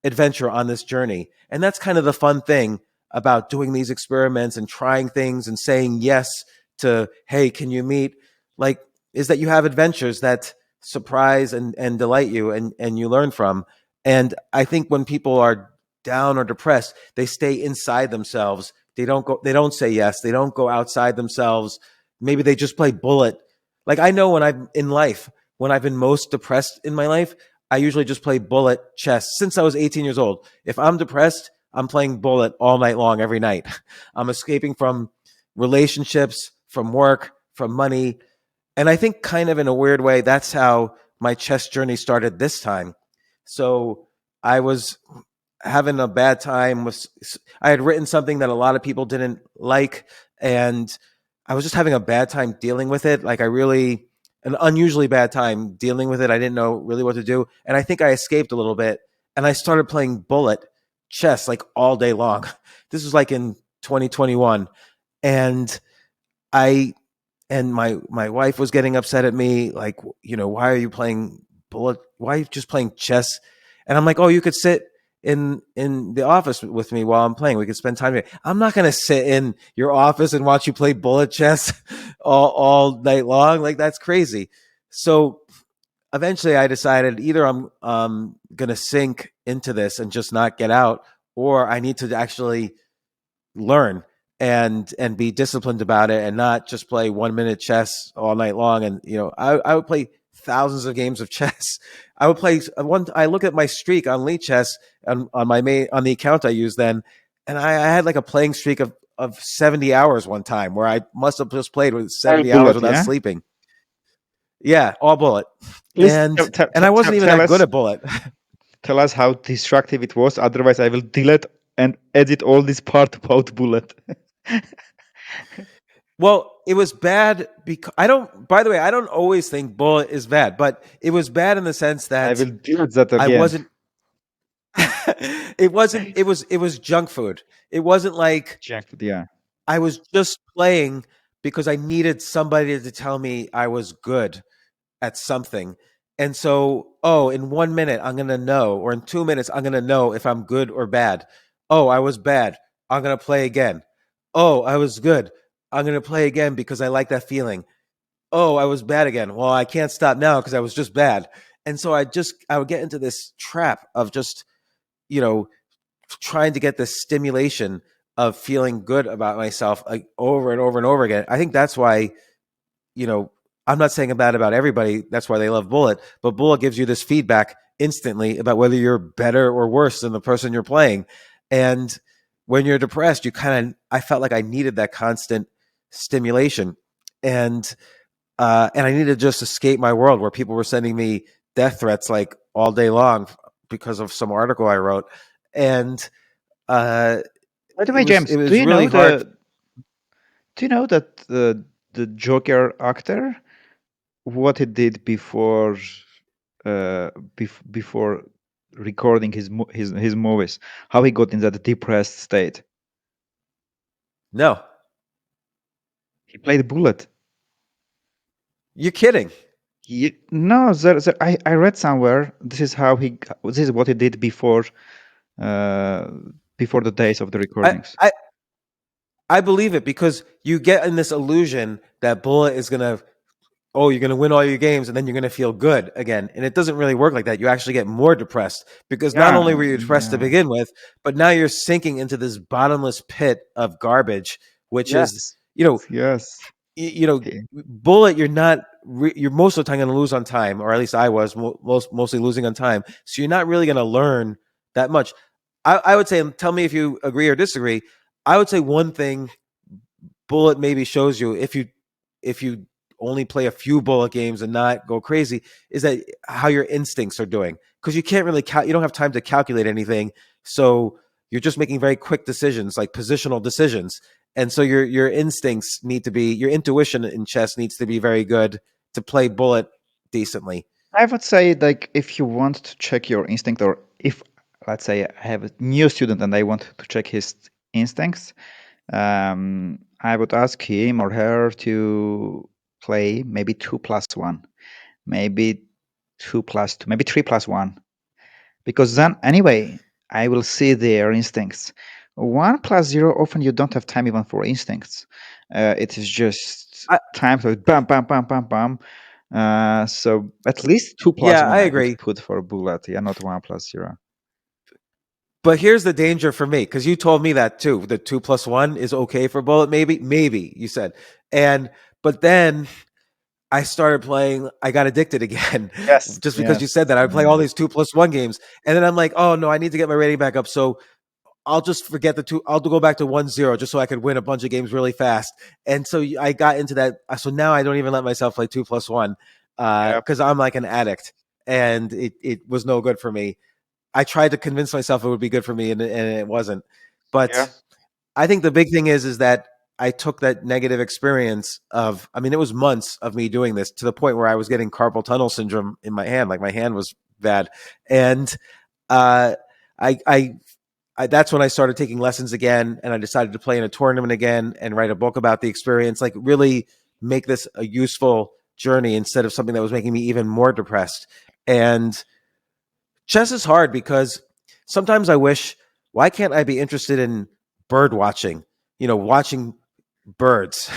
adventure on this journey. And that's kind of the fun thing about doing these experiments and trying things and saying yes to, hey, can you meet? Like, is that you have adventures that surprise and delight you, and you learn from. And I think when people are down or depressed, they stay inside themselves. They don't say yes. They don't go outside themselves. Maybe they just play bullet. Like I know when I'm in life, when I've been most depressed in my life, I usually just play bullet chess since I was 18 years old. If I'm depressed, I'm playing bullet all night long, every night. I'm escaping from relationships, from work, from money. And I think, kind of in a weird way, that's how my chess journey started this time. So I was having a bad time with, I had written something that a lot of people didn't like, and I was just having a bad time dealing with it. Like I really, an unusually bad time dealing with it. I didn't know really what to do. And I think I escaped a little bit, and I started playing bullet chess like all day long. This was like in 2021. And I and my wife was getting upset at me, like, why are you playing bullet? Why are you just playing chess? And I'm like, oh, you could sit in the office with me while I'm playing. We could spend time together. I'm not going to sit in your office and watch you play bullet chess all night long. Like, that's crazy. So eventually I decided either I'm going to sink into this and just not get out, or I need to actually learn and be disciplined about it and not just play 1 minute chess all night long. And I would play thousands of games of chess. I would play one. I look at my streak on Lead Chess on my on the account I use then, and I had like a playing streak of 70 hours one time where I must have just played with All 70 hours bullet, without yeah. sleeping. Yeah, all bullet. Please And I wasn't even that good at bullet. tell us how destructive it was. Otherwise, I will delete and edit all this part about bullet. Well, it was bad because I don't. By the way, I don't always think bullet is bad, but it was bad in the sense I that will delete that I again. wasn't. It wasn't. It was junk food. It wasn't like Junk food, yeah. I was just playing because I needed somebody to tell me I was good at something. And so, oh, in 1 minute, I'm going to know, or in 2 minutes, I'm going to know if I'm good or bad. Oh, I was bad. I'm going to play again. Oh, I was good. I'm going to play again because I like that feeling. Oh, I was bad again. Well, I can't stop now because I was just bad. And so I would get into this trap of just, you know, trying to get this stimulation of feeling good about myself, like, over and over and over again. I think that's why, I'm not saying bad about everybody. That's why they love Bullet, but Bullet gives you this feedback instantly about whether you're better or worse than the person you're playing. And when you're depressed, I felt like I needed that constant stimulation. And I needed to just escape my world where people were sending me death threats like all day long because of some article I wrote. And uh, By the it way, was James, it was really hard. do you know that the Joker actor, what he did before before recording his movies, how he got in that depressed state? No, He played Bullet. you're kidding. No, I read somewhere this is what he did uh, before the days of the I, recordings. I I believe it because you get in this illusion that Bullet is gonna, oh, you're gonna win all your games and then you're gonna feel good again, and it doesn't really work like that. You actually get more depressed because not only Yeah, were you depressed to yeah, begin with, but now you're sinking into this bottomless pit of garbage, which is, yes, you know, yes. Okay. Bullet. You're not. You're most of the time going to lose on time, or at least I was mostly losing on time. So you're not really going to learn that much. I would say, and tell me if you agree or disagree. I would say one thing Bullet maybe shows you if you only play a few Bullet games and not go crazy is that how your instincts are doing, because you can't really you don't have time to calculate anything, so you're just making very quick decisions, like positional decisions, and so your instincts need to be, your intuition in chess needs to be very good to play Bullet decently. I would say, like, if you want to check your instinct, or if, let's say, I have a new student and I want to check his instincts, I would ask him or her to play maybe 2+1, maybe 2+2, maybe 3+1, because then anyway I will see their instincts. 1+0, often you don't have time even for instincts. It is just I, time to bam, bam, bam, bam, bam. So at least two plus yeah, one I I would agree. put for Bullet. Yeah, not 1+0. But here's the danger for me, because you told me that too. The 2+1 is okay for Bullet, maybe you said, and but then I started playing. I got addicted again, Yes, just because you yes, said that. I would play all yes. these 2+1 games, and then I'm like, oh no, I need to get my rating back up. So I'll just forget the two. I'll go back to 1-0 just so I could win a bunch of games really fast. And so I got into that. So now I don't even let myself play 2+1 Yep. because I'm like an addict, and it was no good for me. I tried to convince myself it would be good for me, and it wasn't. Yeah. But I think the big thing is that I took that negative experience of, I mean, it was months of me doing this to the point where I was getting carpal tunnel syndrome in my hand, like my hand was bad, and uh, I, I, that's when I started taking lessons again, and I decided to play in a tournament again and write a book about the experience, like really make this a useful journey instead of something that was making me even more depressed. And chess is hard because sometimes I wish, why can't I be interested in bird watching? Watching birds.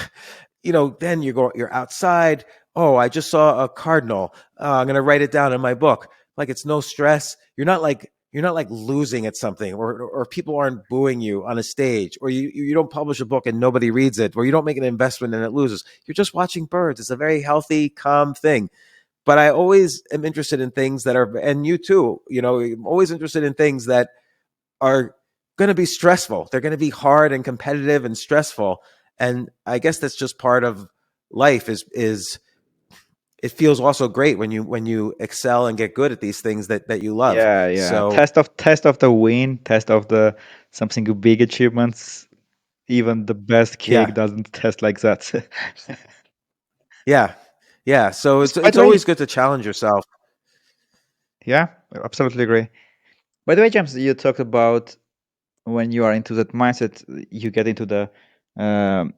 Then you're outside. Oh, I just saw a cardinal. I'm gonna write it down in my book. Like, it's no stress. You're not like losing at something, or people aren't booing you on a stage, or you don't publish a book and nobody reads it, or you don't make an investment and it loses. You're just watching birds. It's a very healthy, calm thing. But I always am interested in things that are, and you too, I'm always interested in things that are going to be stressful. They're going to be hard and competitive and stressful. And I guess that's just part of life. Is it feels also great when you excel and get good at these things that you love. Yeah, yeah. So Test of the win, test of the something big achievements. Even the best cake yeah, doesn't test like that. yeah, yeah. So Yes, it's by it's the way, always good to challenge yourself. yeah, absolutely agree. By the way, James, you talked about when you are into that mindset, you get into the um,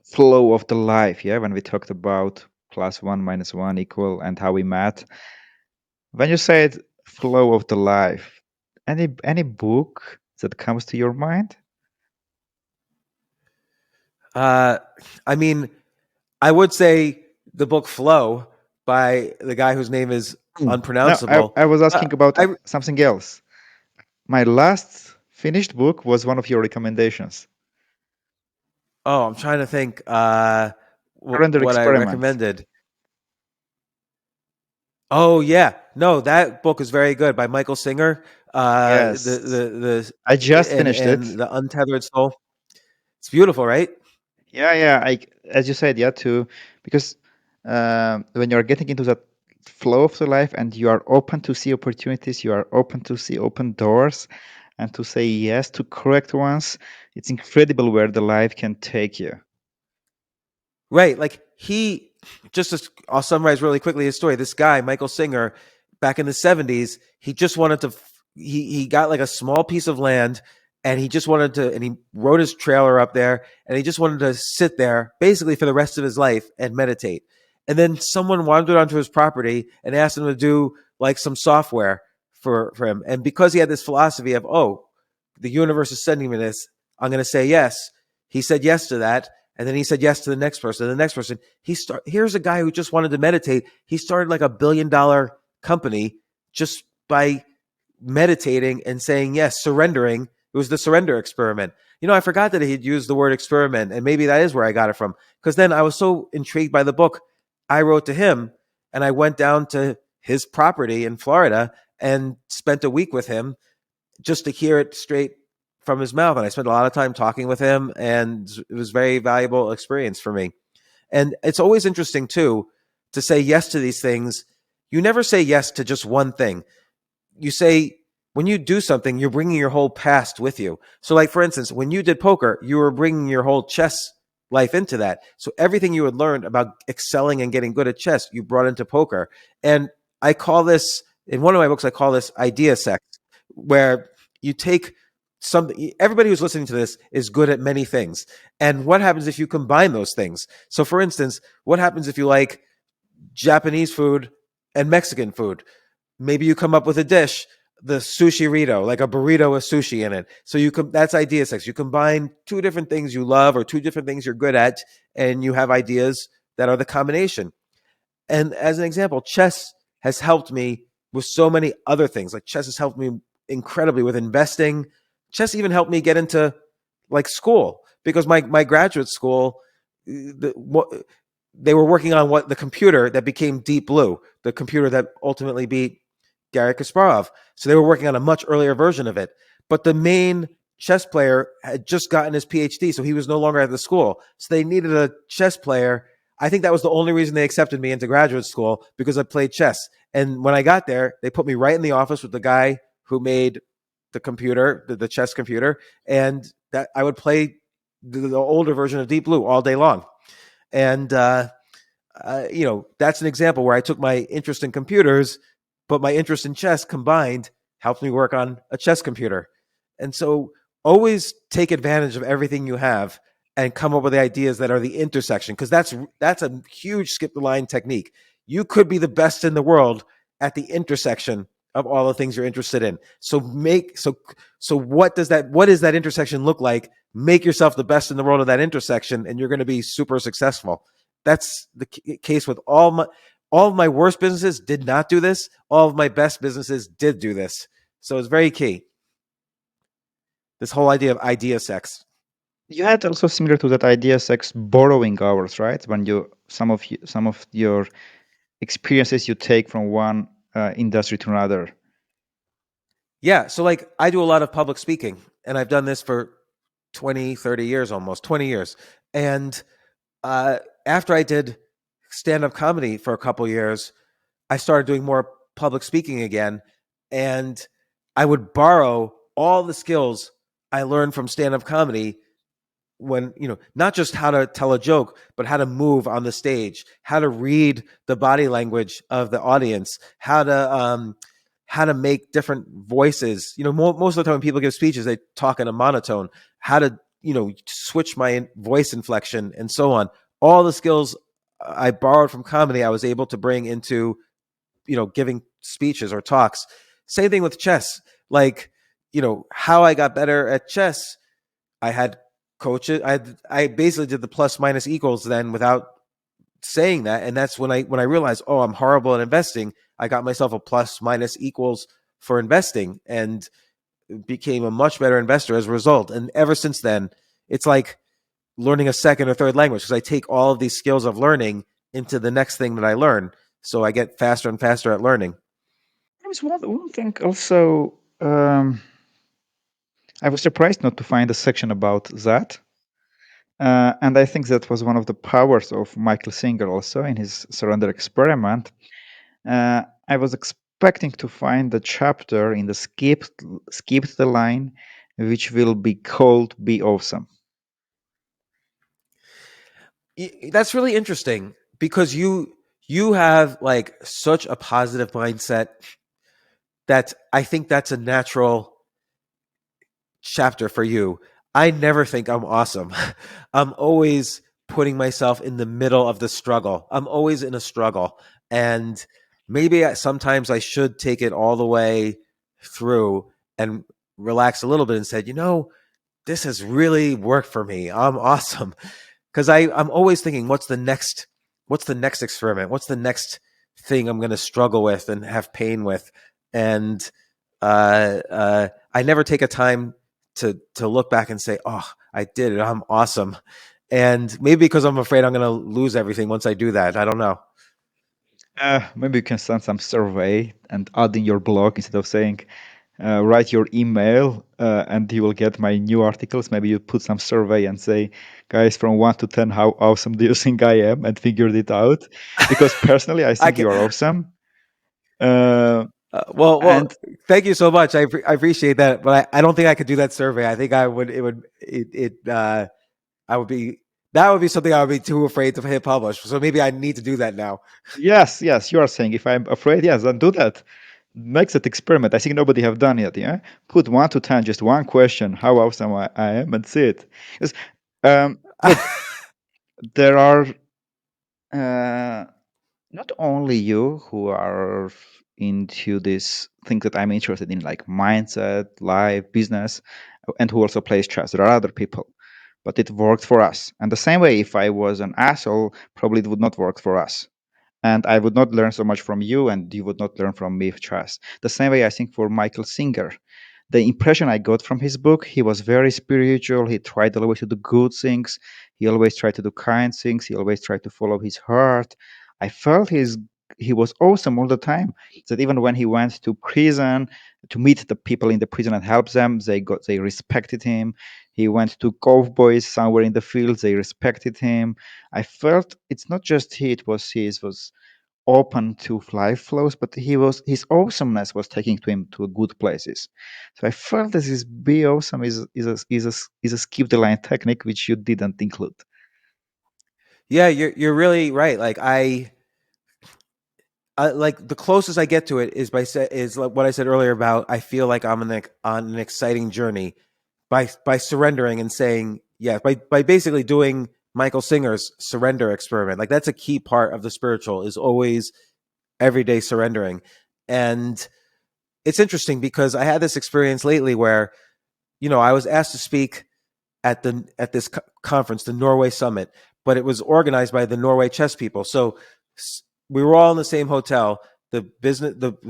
flow of the life. Yeah, when we talked about plus one minus one equal and how we met. When you said flow of the life, any book that comes to your mind? Uh, I mean, I would say the book Flow by the guy whose name is No, unpronounceable. I was Uh, asking about I something else. My last finished book was one of your recommendations. Oh, I'm trying to think Surrender what I Experiment. recommended. Oh yeah, no, that book is very good by Michael Singer. Yes, I The just finished and it. the Untethered Soul. It's beautiful, right? Yeah, yeah. As you said, yeah, too, because when you are getting into that flow of the life and you are open to see opportunities, you are open to see open doors, and to say yes to correct ones. It's incredible where the life can take you. Right. Like I'll summarize really quickly his story. This guy, Michael Singer, back in the 70s, he just wanted to, he got like a small piece of land, and he just wanted to, and he wrote his trailer up there, and he just wanted to sit there basically for the rest of his life and meditate. And then someone wandered onto his property and asked him to do like some software for him. And because he had this philosophy of, oh, the universe is sending me this, I'm going to say yes. He said yes to that, and then he said yes to the next person, the next person. Here's a guy who just wanted to meditate. He started like $1 billion company just by meditating and saying yes, surrendering. It was the surrender experiment. I forgot that he'd used the word experiment, and maybe that is where I got it from. Because then I was so intrigued by the book, I wrote to him, and I went down to his property in Florida and spent a week with him just to hear it straight from his mouth. And I spent a lot of time talking with him, and it was a very valuable experience for me. And it's always interesting too to say yes to these things. You never say yes to just one thing. You say, when you do something, you're bringing your whole past with you. So, like for instance, when you did poker, you were bringing your whole chess life into that. So everything you had learned about excelling and getting good at chess, you brought into poker. And I call this, in one of my books, I call this idea sex, where you take something. Everybody who's listening to this is good at many things. And what happens if you combine those things? So for instance, what happens if you like Japanese food and Mexican food? Maybe you come up with a dish, the sushi rito, like a burrito with sushi in it. So that's idea sex. You combine two different things you love or two different things you're good at, and you have ideas that are the combination. And as an example, chess has helped me with so many other things. Like chess has helped me incredibly with investing. Chess even helped me get into like school, because my graduate school, they were working on the computer that became Deep Blue, the computer that ultimately beat Garry Kasparov. So they were working on a much earlier version of it. But the main chess player had just gotten his PhD, so he was no longer at the school. So they needed a chess player. I think that was the only reason they accepted me into graduate school, because I played chess. And when I got there, they put me right in the office with the guy who made the computer, the chess computer, and that I would play the older version of Deep Blue all day long. And that's an example where I took my interest in computers, but my interest in chess combined helped me work on a chess computer. And so always take advantage of everything you have and come up with the ideas that are the intersection, because that's a huge skip the line technique. You could be the best in the world at the intersection of all the things you're interested in. So what does that intersection look like? Make yourself the best in the world of that intersection, and you're going to be super successful. That's the case with all of my worst businesses did not do this. All of my best businesses did do this. So it's very key. This whole idea of idea sex. You had also similar to that idea sex borrowing hours, right? When you some of your experiences you take from one industry to another. Yeah. So like I do a lot of public speaking, and I've done this for 20, 30 years, almost 20 years. And after I did stand-up comedy for a couple years, I started doing more public speaking again, and I would borrow all the skills I learned from stand-up comedy when, not just how to tell a joke, but how to move on the stage, how to read the body language of the audience, how to make different voices. Most of the time when people give speeches, they talk in a monotone. How to switch my voice inflection and so on. All the skills I borrowed from comedy, I was able to bring into giving speeches or talks. Same thing with chess. Like, how I got better at chess, I had coaches. I basically did the plus minus equals then without saying that, and that's when I realized, oh, I'm horrible at investing. I got myself a plus minus equals for investing and became a much better investor as a result. And ever since then, it's like learning a second or third language, because I take all of these skills of learning into the next thing that I learn. So I get faster and faster at learning. There was one thing also. I was surprised not to find a section about that. And I think that was one of the powers of Michael Singer also in his Surrender Experiment. I was expecting to find a chapter in the skipped the line, which will be called "Be Awesome." That's really interesting because you have like such a positive mindset that I think that's a natural chapter for you. I never think I'm awesome. I'm always putting myself in the middle of the struggle. I'm always in a struggle. And maybe sometimes I should take it all the way through and relax a little bit and said, this has really worked for me. I'm awesome. Because I'm always thinking, what's the next experiment? What's the next thing I'm going to struggle with and have pain with? And I never take a time to look back and say, oh, I did it. I'm awesome. And maybe because I'm afraid I'm going to lose everything once I do that. I don't know. Maybe you can send some survey and add in your blog instead of saying write your email and you will get my new articles. Maybe you put some survey and say, guys, from 1 to 10, how awesome do you think I am? And figured it out. Because personally, I think you are awesome. Well, And thank you so much. I appreciate that, but I don't think I could do that survey. I think I would. I would be. That would be something I would be too afraid to hit publish. So maybe I need to do that now. yes, you are saying if I'm afraid, yes, then do that. Make that experiment. I think nobody have done it. Yeah, put 1 to 10, just one question, how awesome I am, and see it. Because, look, there are not only you who are into this thing that I'm interested in, like mindset, life, business, and who also plays chess. There are other people, but it worked for us. And the same way, if I was an asshole, probably it would not work for us. And I would not learn so much from you, and you would not learn from me chess. The same way, I think, for Michael Singer. The impression I got from his book, he was very spiritual. He tried always to do good things. He always tried to do kind things. He always tried to follow his heart. I felt he was awesome all the time. That even when he went to prison to meet the people in the prison and help them, they respected him. He went to cowboys somewhere in the fields. They respected him. I felt it's not just it was open to life flows, but his awesomeness was taking to him to good places. So I felt this be awesome is a skip the line technique which you didn't include. Yeah, you're really right. Like I like the closest I get to it is is like what I said earlier about I feel like I'm on an exciting journey by surrendering and saying yeah, by basically doing Michael Singer's surrender experiment. Like that's a key part of the spiritual is always everyday surrendering. And it's interesting because I had this experience lately where, I was asked to speak at this conference, the Norway Summit, but it was organized by the Norway chess people. So we were all in the same hotel. The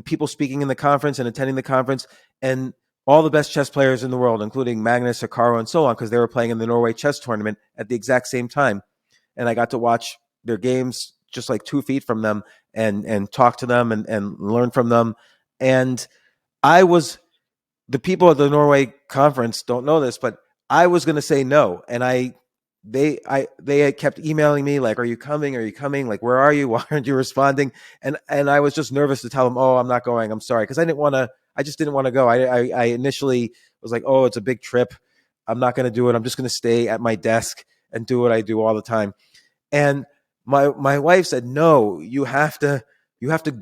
people speaking in the conference and attending the conference, and all the best chess players in the world, including Magnus, Hikaru, and so on, because they were playing in the Norway chess tournament at the exact same time. And I got to watch their games just like 2 feet from them and talk to them and learn from them. And I was the people at the Norway conference don't know this, but I was going to say no, and they had kept emailing me like, "Are you coming? Are you coming? Like, where are you? Why aren't you responding?" And I was just nervous to tell them, "Oh, I'm not going. I'm sorry," because I didn't want to. I just didn't want to go. I initially was like, "Oh, it's a big trip. I'm not going to do it. I'm just going to stay at my desk and do what I do all the time." And my wife said, "No, you have to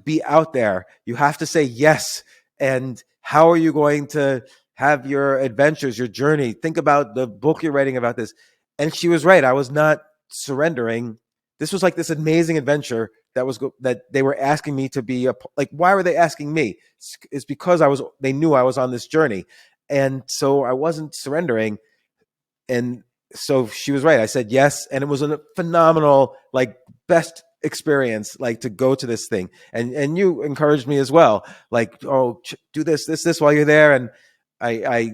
be out there. You have to say yes. And how are you going to have your adventures, your journey? Think about the book you're writing about this." And she was right. I was not surrendering. This was like this amazing adventure that they were asking me to be like. Why were they asking me? It's because they knew I was on this journey, and so I wasn't surrendering. And so she was right. I said yes, and it was a phenomenal, like, best experience, like, to go to this thing. And you encouraged me as well, like, oh, do this while you're there. And I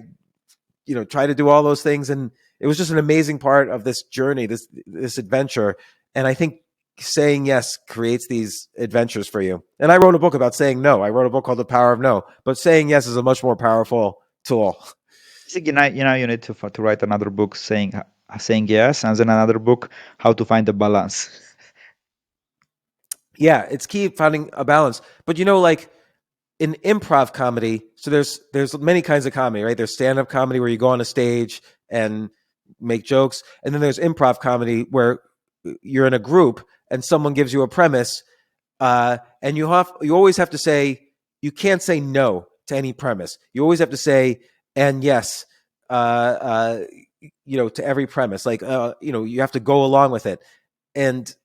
try to do all those things, and it was just an amazing part of this journey, this adventure. And I think saying yes creates these adventures for you. And I wrote a book about saying no. I wrote a book called The Power of No, but saying yes is a much more powerful tool. I think you need to write another book saying yes, and then another book how to find the balance. Yeah, it's key finding a balance. But like in improv comedy, so there's many kinds of comedy, right? There's stand-up comedy where you go on a stage and make jokes, and then there's improv comedy where you're in a group and someone gives you a premise, and you always have to say, you can't say no to any premise. You always have to say and yes, to every premise. Like, you have to go along with it, and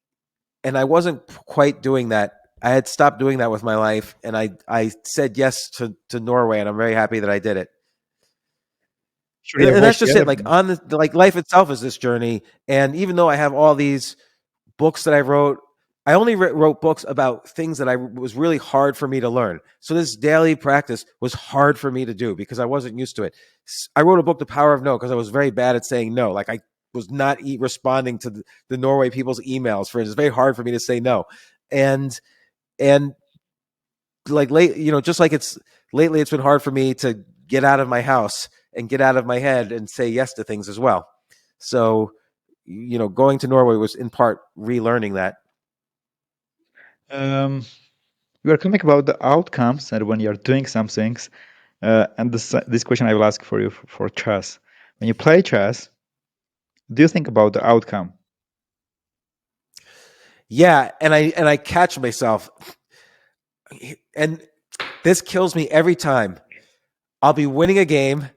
I wasn't quite doing that. I had stopped doing that with my life, and I said yes to Norway, and I'm very happy that I did it. Sure, yeah, And watch that's the just it. other. Like, on the like, life itself is this journey, and even though I have all these books that I wrote, I only wrote books about things that I was really hard for me to learn. So this daily practice was hard for me to do because I wasn't used to it. I wrote a book, The Power of No, because I was very bad at saying no. Like, I was not responding to the Norway people's emails. For it's very hard for me to say no, and and like just like it's lately, it's been hard for me to get out of my house and get out of my head and say yes to things as well. So, going to Norway was in part relearning that. Um, we are talking about the outcomes and when you're doing some things. And this question I will ask for you for chess. When you play chess, do you think about the outcome? Yeah, and I catch myself, and this kills me every time. I'll be winning a game,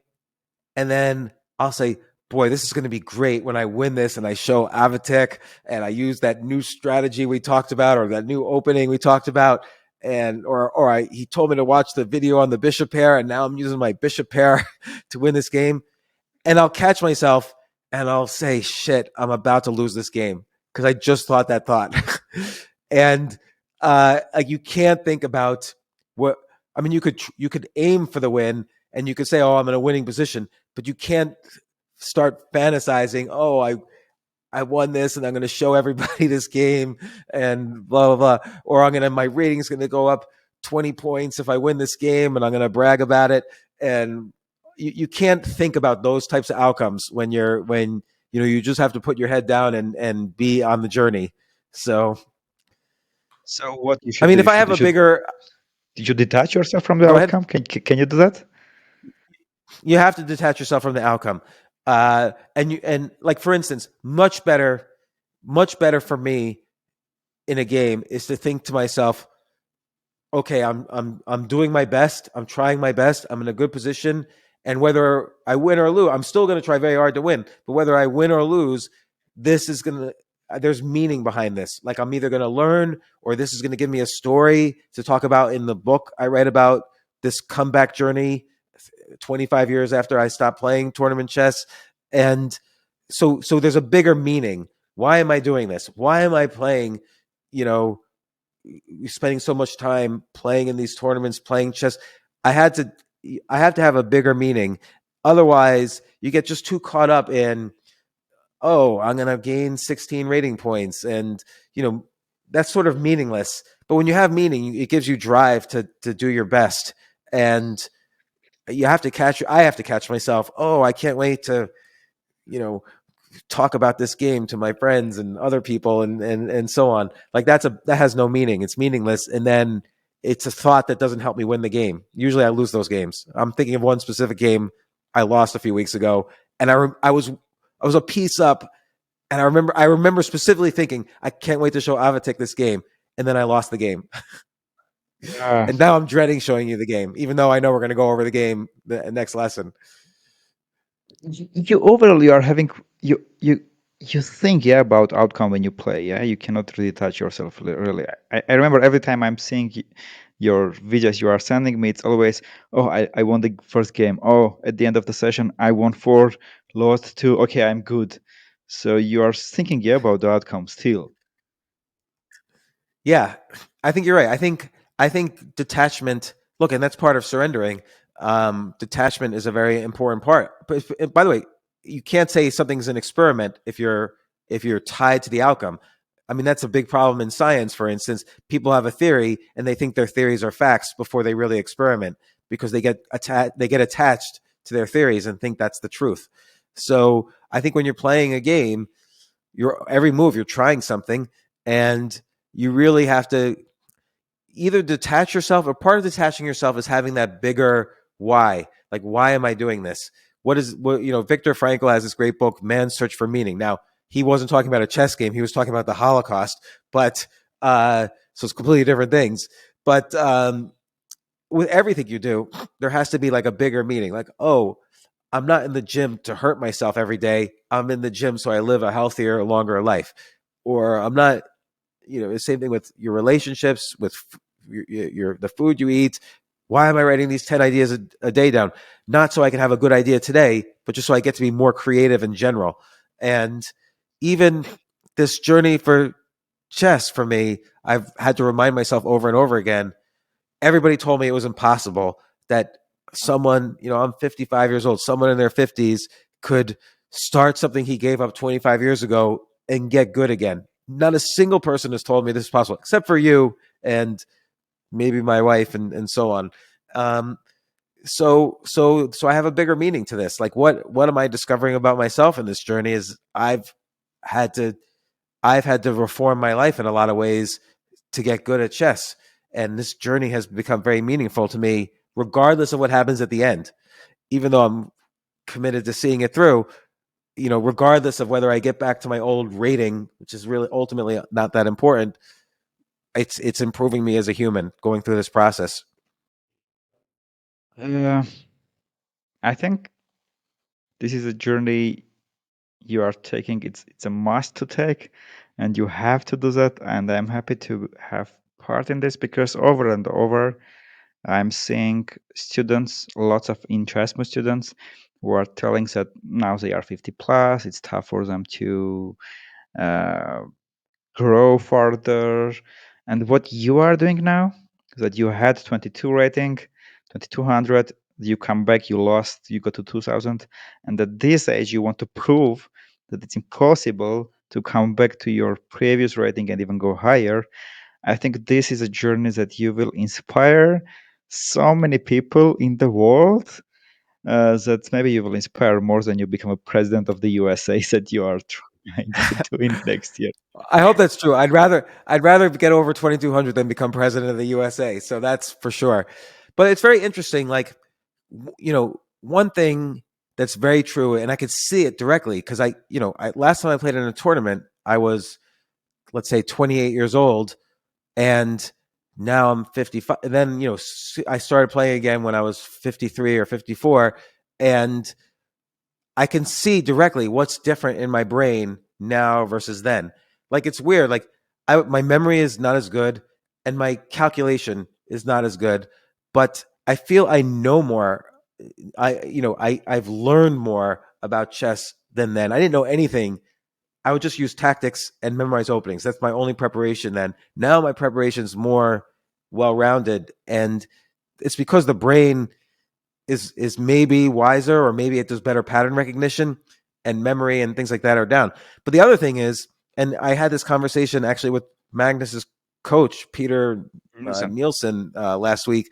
and then I'll say, "Boy, this is going to be great when I win this," and I show Avatek, and I use that new strategy we talked about, or that new opening we talked about, and he told me to watch the video on the bishop pair, and now I'm using my bishop pair to win this game, and I'll catch myself, and I'll say, "Shit, I'm about to lose this game," because I just thought that thought. And like, you can't think about what I mean. You could aim for the win, and you could say, "Oh, I'm in a winning position," but you can't start fantasizing, "Oh, I won this, and I'm going to show everybody this game, and blah blah blah," or my rating's going to go up 20 points if I win this game, and I'm going to brag about it. And you can't think about those types of outcomes when you just have to put your head down and be on the journey. So, So what you I should do? mean, if I have a bigger, Did you detach yourself from the go ahead. outcome? Can you do that? You have to detach yourself from the outcome. And like, for instance, much better for me in a game is to think to myself, okay, I'm doing my best. I'm trying my best. I'm in a good position. And whether I win or lose, I'm still going to try very hard to win. But whether I win or lose, this is going to, there's meaning behind this. Like, I'm either going to learn, or this is going to give me a story to talk about in the book I write about this comeback journey 25 years after I stopped playing tournament chess. And so there's a bigger meaning. Why am I doing this? Why am I playing, you know, spending so much time playing in these tournaments, playing chess? I had to I have to have a bigger meaning. Otherwise, you get just too caught up in, oh, I'm going to gain 16 rating points, and that's sort of meaningless. But when you have meaning, it gives you drive to do your best. And you have to catch I have to catch myself. Oh, I can't wait to, you know, talk about this game to my friends and other people, and so on. Like that has no meaning. It's meaningless. And then it's a thought that doesn't help me win the game. Usually I lose those games. I'm thinking of one specific game I lost a few weeks ago, and I was a piece up, and I remember specifically thinking, I can't wait to show Avatek this game, and then I lost the game. Yeah. And now I'm dreading showing you the game, even though I know we're going to go over the game the next lesson. You overall you are having you think, yeah, about outcome when you play, yeah. You cannot really touch yourself really. I remember every time I'm seeing your videos you are sending me, it's always, oh, I won the first game, oh, at the end of the session I won 4, lost 2, okay, I'm good. So you are thinking, yeah, about the outcome still. Yeah, I think you're right. I think detachment. Look, and that's part of surrendering. Detachment is a very important part. But by the way, you can't say something's an experiment if you're tied to the outcome. I mean, that's a big problem in science. For instance, people have a theory and they think their theories are facts before they really experiment, because they get attached to their theories and think that's the truth. So I think when you're playing a game, every move you're trying something, and you really have to either detach yourself, or part of detaching yourself is having that bigger why. Like, why am I doing this? Viktor Frankl has this great book, Man's Search for Meaning. Now, he wasn't talking about a chess game, he was talking about the Holocaust, but so it's completely different things. But with everything you do, there has to be like a bigger meaning. Like, oh, I'm not in the gym to hurt myself every day. I'm in the gym so I live a healthier, longer life. Or I'm not, the same thing with your relationships, with the food you eat. Why am I writing these 10 ideas a day down? Not so I can have a good idea today, but just so I get to be more creative in general. And even this journey for chess for me, I've had to remind myself over and over again. Everybody told me it was impossible that someone, I'm 55 years old, someone in their 50s could start something he gave up 25 years ago and get good again. Not a single person has told me this is possible, except for you and maybe my wife, and so on. So I have a bigger meaning to this. Like, what am I discovering about myself in this journey? Is had to I've had to reform my life in a lot of ways to get good at chess. And this journey has become very meaningful to me, regardless of what happens at the end. Even though I'm committed to seeing it through, regardless of whether I get back to my old rating, which is really ultimately not that important, it's improving me as a human going through this process. uh, I think this is a journey you are taking. It's a must to take, and you have to do that, and I'm happy to have part in this, because over and over I'm seeing students, lots of Erasmus students, who are telling that now they are 50 plus, it's tough for them to uh, grow further. And what you are doing now, that you had 22 rating, 2200, you come back, you lost, you go to 2000, and at this age you want to prove that it's impossible to come back to your previous rating and even go higher. I think this is a journey that you will inspire so many people in the world, that maybe you will inspire more than you become a president of the USA that you are trying to do in next year. I hope that's true. I'd rather get over 2200 than become president of the USA. So that's for sure. But it's very interesting. Like, one thing that's very true, and I could see it directly because last time I played in a tournament, I was, let's say, 28 years old, and now I'm 55. And then, I started playing again when I was 53 or 54, and I can see directly what's different in my brain now versus then. Like, it's weird. Like, my memory is not as good, and my calculation is not as good, but I feel I know more. I've learned more about chess than then. I didn't know anything. I would just use tactics and memorize openings. That's my only preparation then. Now my preparation is more well-rounded, and it's because the brain is maybe wiser, or maybe it does better pattern recognition, and memory and things like that are down. But the other thing is, and I had this conversation actually with Magnus's coach, Peter Listen. Nielsen, last week,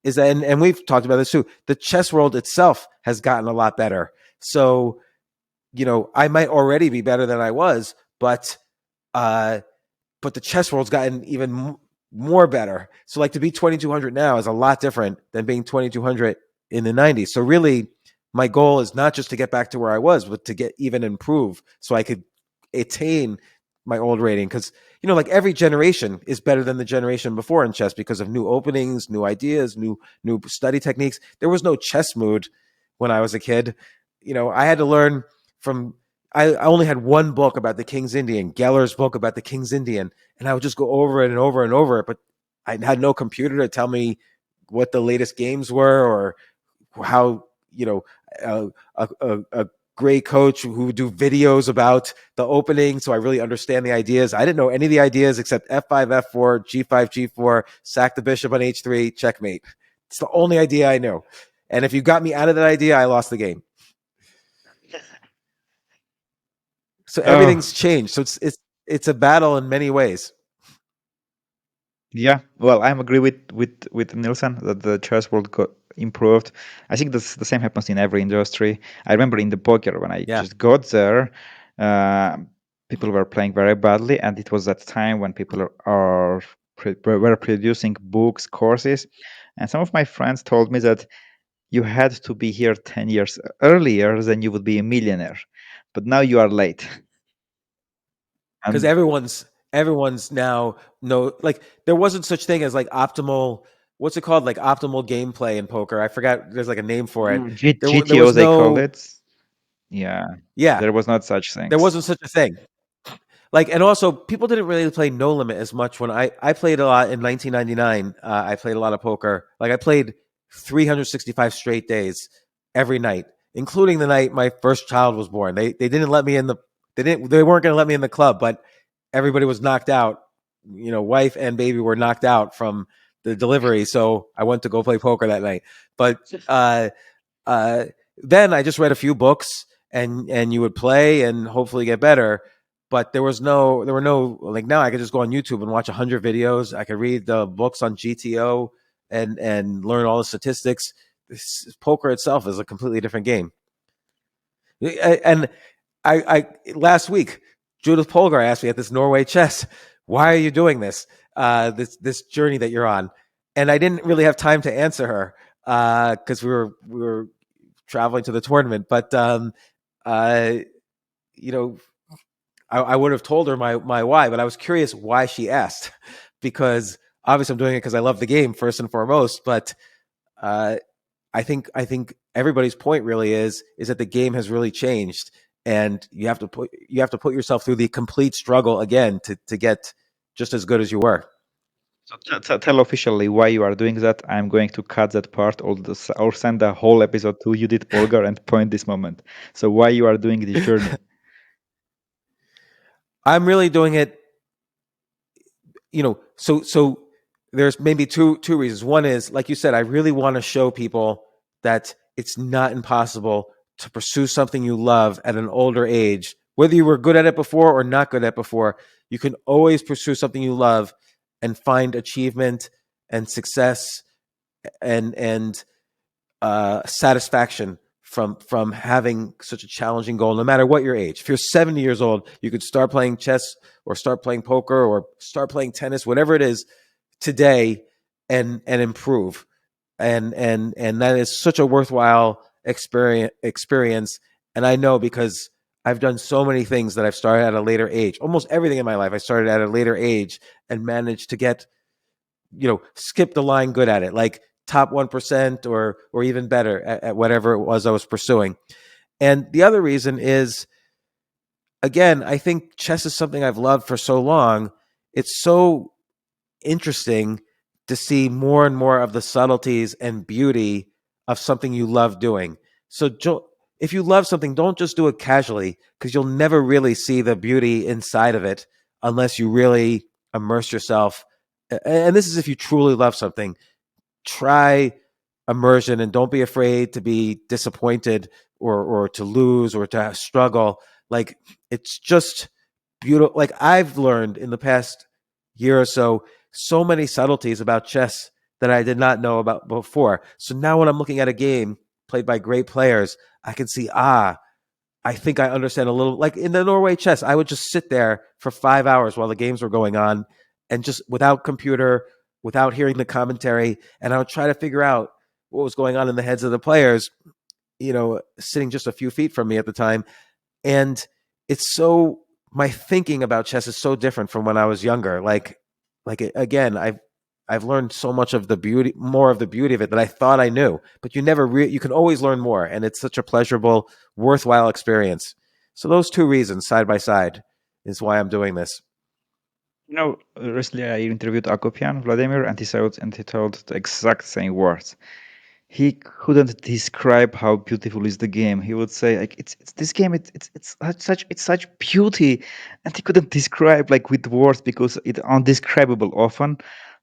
is that, and we've talked about this too, the chess world itself has gotten a lot better. So, I might already be better than I was, uh, but the chess world's gotten even more better. So like to be 2200 now is a lot different than being 2200 in the 90s. So really, my goal is not just to get back to where I was, but to get even improve so I could attain my old rating. Because, like every generation is better than the generation before in chess because of new openings, new ideas, new study techniques. There was no chess mood when I was a kid. I had to learn from I only had one book about the King's Indian, Geller's book about the King's Indian, and I would just go over it and over and over it. But I had no computer to tell me what the latest games were, or how a great coach who would do videos about the opening, so I really understand the ideas. I didn't know any of the ideas except f5, f4, g5, g4, sack the bishop on h3, checkmate. It's the only idea I know. And if you got me out of that idea, I lost the game. So Oh, everything's changed. So it's a battle in many ways. yeah. Well, I'm agree with Nielsen that the chess world got improved. I think the same happens in every industry. I remember in the poker when I Yeah, just got there, uh, people were playing very badly, and it was that time when people were producing books, courses, and some of my friends told me that you had to be here 10 years earlier, then you would be a millionaire. But now you are late. because And everyone's now like there wasn't such thing as like optimal. What's it called? Like optimal gameplay in poker. I forgot. There's like a name for it. There GTO, was they called no. it. Yeah, Yeah, there was not such there things. wasn't such a thing. Like, and also people didn't really play No Limit as much when I played a lot in 1999. I played a lot of poker. Like I played 365 straight days every night, including the night my first child was born. They didn't let me in the they weren't going to let me in the club, but everybody was knocked out. Wife and baby were knocked out from the delivery, so I went to go play poker that night. But uh, uh, then I just read a few books, and you would play and hopefully get better. But there were no like now I could just go on YouTube and watch 100 videos. I could read the books on GTO and learn all the statistics. Poker itself is a completely different game. And I last week Judith Polgar asked me at this Norway chess, why are you doing this? This journey that you're on, and I didn't really have time to answer her because we were traveling to the tournament. But uh, you know, I would have told her my why, but I was curious why she asked because obviously I'm doing it because I love the game first and foremost. But uh, I think everybody's point really is that the game has really changed, and you have to put yourself through the complete struggle again to get just as good as you were. So tell officially why you are doing that. I'm going to cut that part or send the whole episode to Judith Polgar and point this moment. So why you are doing this journey? I'm really doing it, so there's maybe two reasons. One is, like you said, I really want to show people that it's not impossible to pursue something you love at an older age. Whether you were good at it before or not good at it before, you can always pursue something you love and find achievement and success and satisfaction from having such a challenging goal, no matter what your age. If you're 70 years old, you could start playing chess or start playing poker or start playing tennis, whatever it is, today and improve. And that is such a worthwhile experience. And I know because I've done so many things that I've started at a later age. Almost everything in my life I started at a later age and managed to get skip the line good at it, like top 1% or even better at whatever it was I was pursuing. And the other reason is, again, I think chess is something I've loved for so long. It's so interesting to see more and more of the subtleties and beauty of something you love doing. So if you love something, don't just do it casually, because you'll never really see the beauty inside of it unless you really immerse yourself. And this is if you truly love something. Try immersion and don't be afraid to be disappointed or to lose or to struggle. Like, it's just beautiful. Like, I've learned in the past year or so so many subtleties about chess that I did not know about before. So now when I'm looking at a game played by great players, I can see, I think I understand a little. Like in the Norway chess, I would just sit there for 5 hours while the games were going on, and just without computer, without hearing the commentary, and I would try to figure out what was going on in the heads of the players, sitting just a few feet from me at the time. And it's so, my thinking about chess is so different from when I was younger. Again, I've learned so much of the beauty, more of the beauty of it that I thought I knew, but you can always learn more, and it's such a pleasurable, worthwhile experience. So those two reasons side by side is why I'm doing this. Recently I interviewed Akopian, Vladimir, and he told the exact same words. He couldn't describe how beautiful is the game. He would say like it's this game. It's such beauty, and he couldn't describe like with words because it's undescribable often.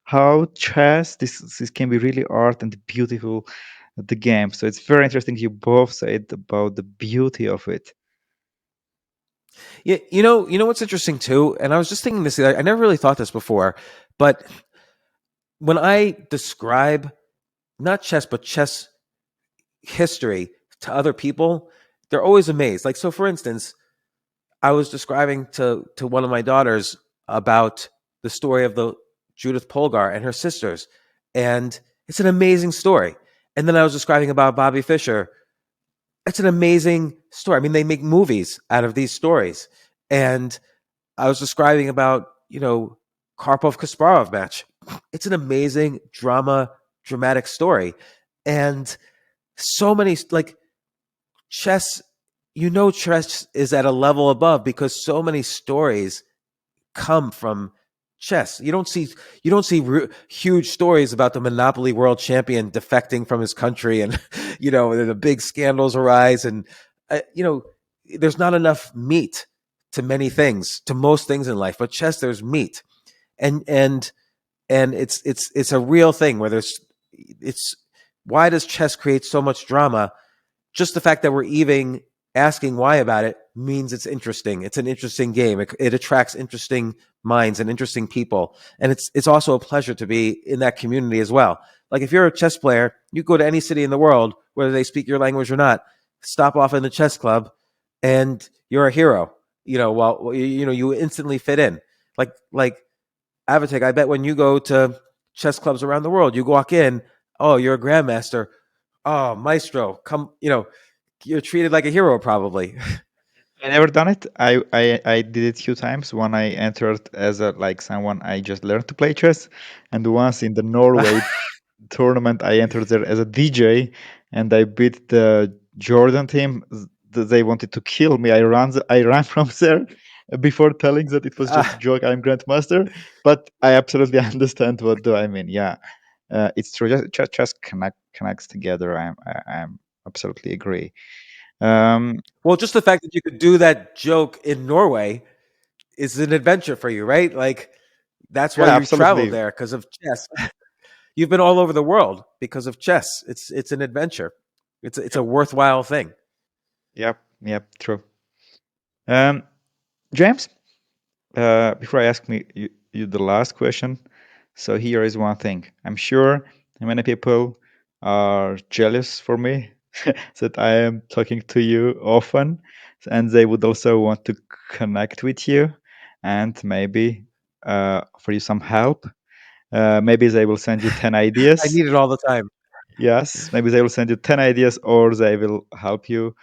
How chess this can be really art and beautiful the game. So it's very interesting. You both said about the beauty of it. Yeah, you know what's interesting too, and I was just thinking this. I never really thought this before, but when I describe not chess but chess history to other people, they're always amazed. Like, so for instance, I was describing to one of my daughters about the story of the Judith Polgar and her sisters, and it's an amazing story. And then I was describing about Bobby Fischer. It's an amazing story. I mean, they make movies out of these stories. And I was describing about, Karpov Kasparov match. It's an amazing dramatic story. And so many, like, chess, chess is at a level above because so many stories come from chess. You don't see huge stories about the Monopoly world champion defecting from his country, and the big scandals arise, and there's not enough meat to many things, to most things in life. But chess, there's meat, and it's a real thing where it's why does chess create so much drama? Just the fact that we're even asking why about it means it's interesting. It's an interesting game. It attracts interesting minds and interesting people, and it's also a pleasure to be in that community as well. Like, if you're a chess player, you go to any city in the world, whether they speak your language or not, stop off in the chess club, and you're a hero. You instantly fit in. Like Avatek, I bet when you go to chess clubs around the world, you walk in, oh, you're a grandmaster, oh, maestro, come, you're treated like a hero probably. I never done it. I did it few times. One I entered as a like someone I just learned to play chess, and once in the Norway tournament I entered there as a DJ, and I beat the Jordan team. They wanted to kill me. I ran from there before telling that it was just a joke. I'm grandmaster, but I absolutely understand what do I mean. Yeah, it's true. Just connects together. I'm absolutely agree. Well, just the fact that you could do that joke in Norway is an adventure for you, right? Like, that's why Yeah, you traveled absolutely. there, because of chess. You've been all over the world because of chess. It's an adventure. It's a Yep. worthwhile thing. Yep. True. Um, James, before I ask you the last question, so here is one thing. I'm sure many people are jealous for me that I am talking to you often, and they would also want to connect with you and maybe offer you some help. Maybe they will send you 10 I ideas. need it all the time. Yes, maybe they will send you 10 ideas, or they will help you,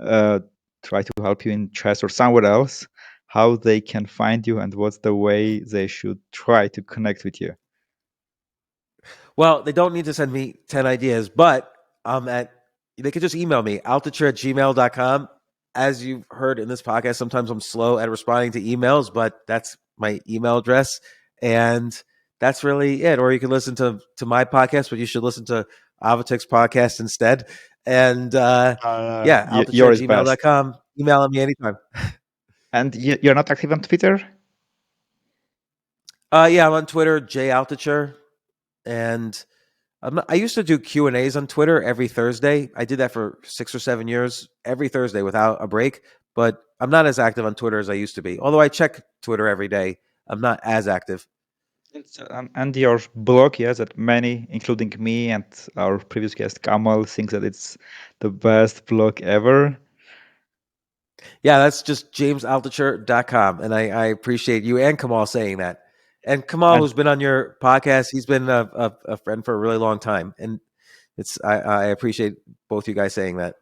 uh, try to help you in chess or somewhere else, how they can find you and what's the way they should try to connect with you. Well, they don't need to send me 10 ideas, but they could just email me, altucher@gmail.com. As you've heard in this podcast, sometimes I'm slow at responding to emails, but that's my email address. And that's really it. Or you can listen to my podcast, but you should listen to Avatek's podcast instead. And yeah, Altucher at Yours best. gmail.com. Email me anytime. And you're not active on Twitter? Yeah, I'm on Twitter, J Altucher, and I used to do Q and A's on Twitter every Thursday. I did that for 6 or 7 years, every Thursday without a break. But I'm not as active on Twitter as I used to be. Although I check Twitter every day, I'm not as active. And your blog, yes, that many, including me and our previous guest Kamal, thinks that it's the best blog ever. Yeah, that's just jamesaltucher.com. And I appreciate you and Kamal saying that. And Kamal, And who's been on your podcast, he's been a friend for a really long time. And I appreciate both you guys saying that.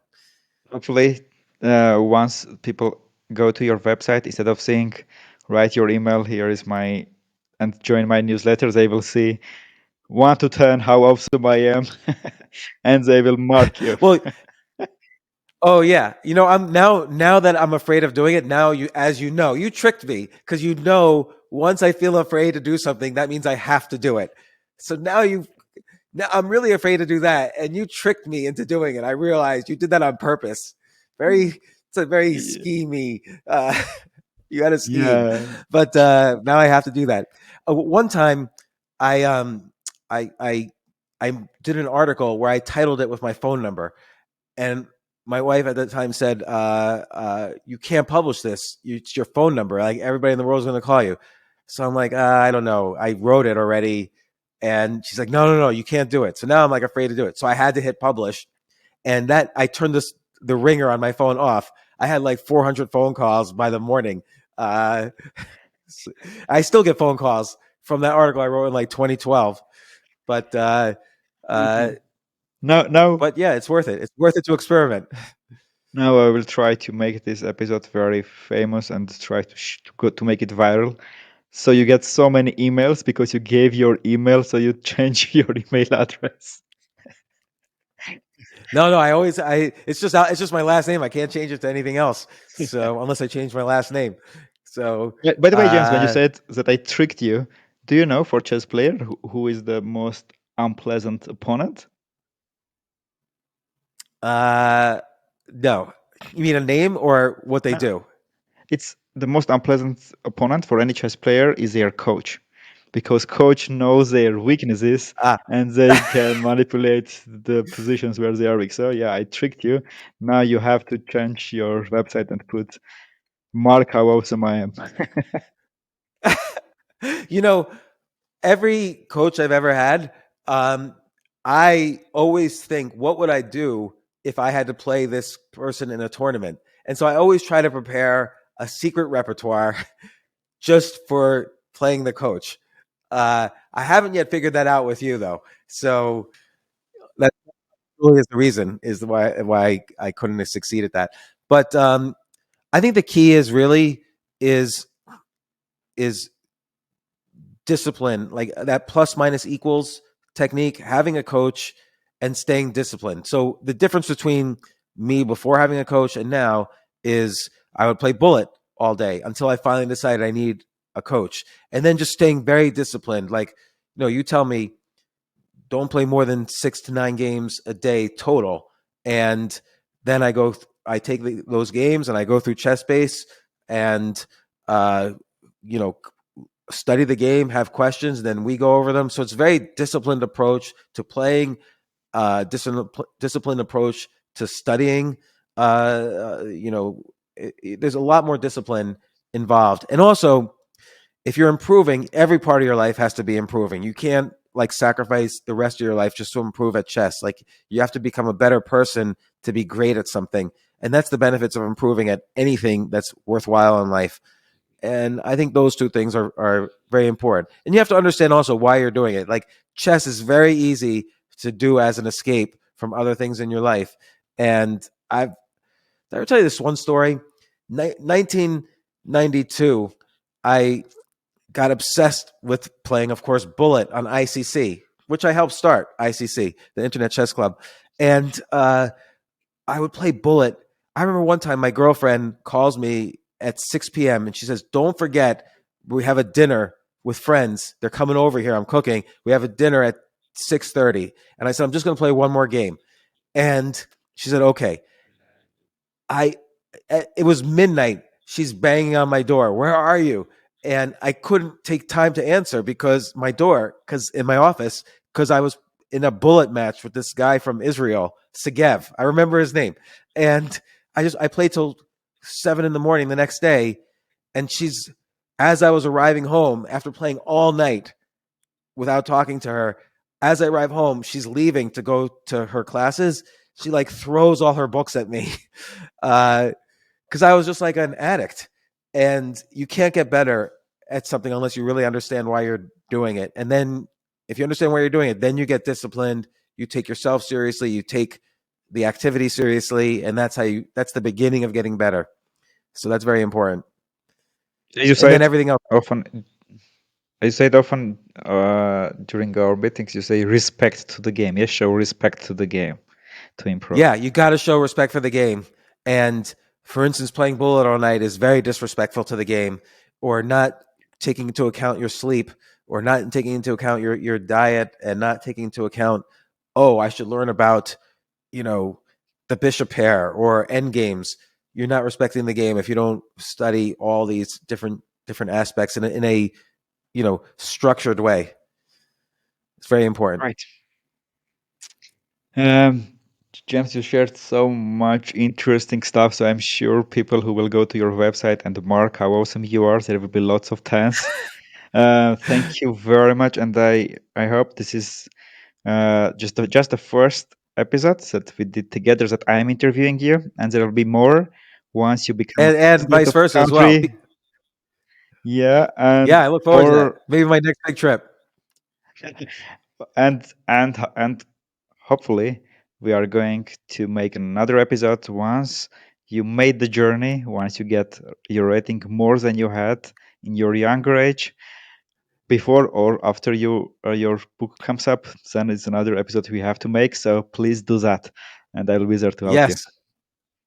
hopefully, once people go to your website, instead of saying, write your email, here is my, and join my newsletter, they will see 1 to 10 how awesome I am, and they will mark you. Well, oh yeah, I'm now that I'm afraid of doing it. Now as you know, you tricked me because once I feel afraid to do something, that means I have to do it. So now I'm really afraid to do that, and you tricked me into doing it. I realized you did that on purpose. It's a very schemy. You got to scheme, Yeah. but now I have to do that. One time, I I did an article where I titled it with my phone number, and my wife at the time said, "You can't publish this. It's your phone number. Like everybody in the world is going to call you." So I'm like, I don't know. I wrote it already, and she's like, "No, you can't do it." So now I'm like afraid to do it. So I had to hit publish, and that I turned the ringer on my phone off. I had like 400 phone calls by the morning. I still get phone calls from that article I wrote in like 2012, but Now, but yeah, it's worth it. It's worth it to experiment. now I will try to make this episode very famous and try to make it viral. So you get so many emails because you gave your email, so you change your email address. No, it's just my last name. I can't change it to anything else. So unless I change my last name. So By the way, James, when you said that I tricked you, do you know for chess player who is the most unpleasant opponent? no. You mean a name or what they No. do? It's the most unpleasant opponent for any chess player is their coach, because coach knows their weaknesses Ah. and they can manipulate the positions where they are weak. So yeah, I tricked you. Now you have to change your website and put mark how awesome I am. Every coach I've ever had, I always think, what would I do if I had to play this person in a tournament? And so I always try to prepare a secret repertoire just for playing the coach. I haven't yet figured that out with you though. So that really is the reason is why I couldn't succeed at that. But I think the key is is discipline, like that plus minus equals technique, having a coach and staying disciplined. So the difference between me before having a coach and now is I would play bullet all day until I finally decided I need a coach, and then just staying very disciplined. Like, you tell me don't play more than 6 to 9 games a day total, and then I take those games and I go through chess base and you know study the game, have questions, then we go over them. So it's a very disciplined approach to playing, disciplined approach to studying. There's a lot more discipline involved. And also, if you're improving, every part of your life has to be improving. You can't like sacrifice the rest of your life just to improve at chess. Like you have to become a better person to be great at something. And that's the benefits of improving at anything that's worthwhile in life. And I think those two things are very important. And you have to understand also why you're doing it. Like chess is very easy to do as an escape from other things in your life. And I've ever tell you this one story. 1992, I got obsessed with playing, of course, Bullet on ICC, which I helped start ICC, the Internet Chess Club. And I would play Bullet. I remember one time my girlfriend calls me at 6 p.m. and she says, "Don't forget, we have a dinner with friends. They're coming over here. I'm cooking. We have a dinner at 6:30." And I said, "I'm just going to play one more game." And she said, "Okay." I it was midnight. She's banging on my door. "Where are you?" And I couldn't take time to answer because my door, because in my office, because I was in a bullet match with this guy from Israel, Segev. I remember his name. And I played till 7 in the morning the next day. And she's as I was arriving home after playing all night without talking to her, as I arrive home, she's leaving to go to her classes. She like throws all her books at me. Because I was just like an addict, and you can't get better at something unless you really understand why you're doing it. And then, if you understand why you're doing it, then you get disciplined. You take yourself seriously. You take the activity seriously, and that's how you. That's the beginning of getting better. So that's very important. You And say then it everything else. often. I say it often during our meetings. You say respect to the game. Yes, show respect to the game to improve. Yeah, you got to show respect for the game. And for instance, playing bullet all night is very disrespectful to the game, or not taking into account your sleep, or not taking into account your diet, and not taking into account, oh, I should learn about, you know, the bishop pair or end games. You're not respecting the game if you don't study all these different aspects in a structured way. It's very important. Right. Um, James, you shared so much interesting stuff, so I'm sure people who will go to your website and mark how awesome you are, there will be lots of tens. Thank you very much, and I hope this is just the first episode that we did together that I'm interviewing you, and there will be more once you become a And president vice of the versa as well. country. Yeah, and Yeah, I look forward to that. or Maybe my next big trip. and hopefully we are going to make another episode once you made the journey, once you get your rating more than you had in your younger age, before or after your book comes up. Then it's another episode we have to make, so please do that, and I'll be there to help you. Yes,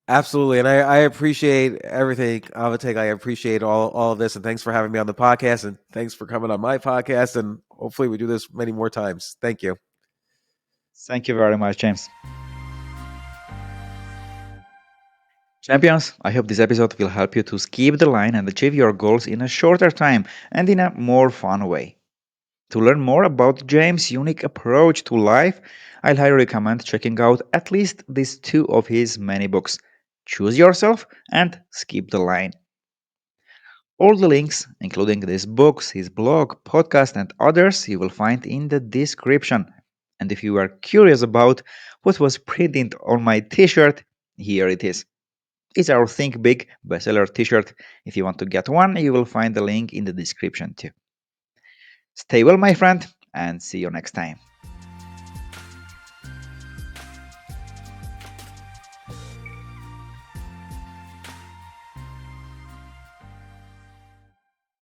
absolutely. And I appreciate everything, Avatek. I appreciate all of this. And thanks for having me on the podcast. And thanks for coming on my podcast. And hopefully we do this many more times. Thank you. Thank you very much, James. Champions, I hope this episode will help you to skip the line and achieve your goals in a shorter time and in a more fun way. To learn more about James' unique approach to life, I'll highly recommend checking out at least these two of his many books, Choose Yourself and Skip the Line. All the links, including these books, his blog, podcast, and others, you will find in the description. And if you are curious about what was printed on my t shirt, here it is. It's our Think Big bestseller t shirt. If you want to get one, you will find the link in the description too. Stay well, my friend, and see you next time.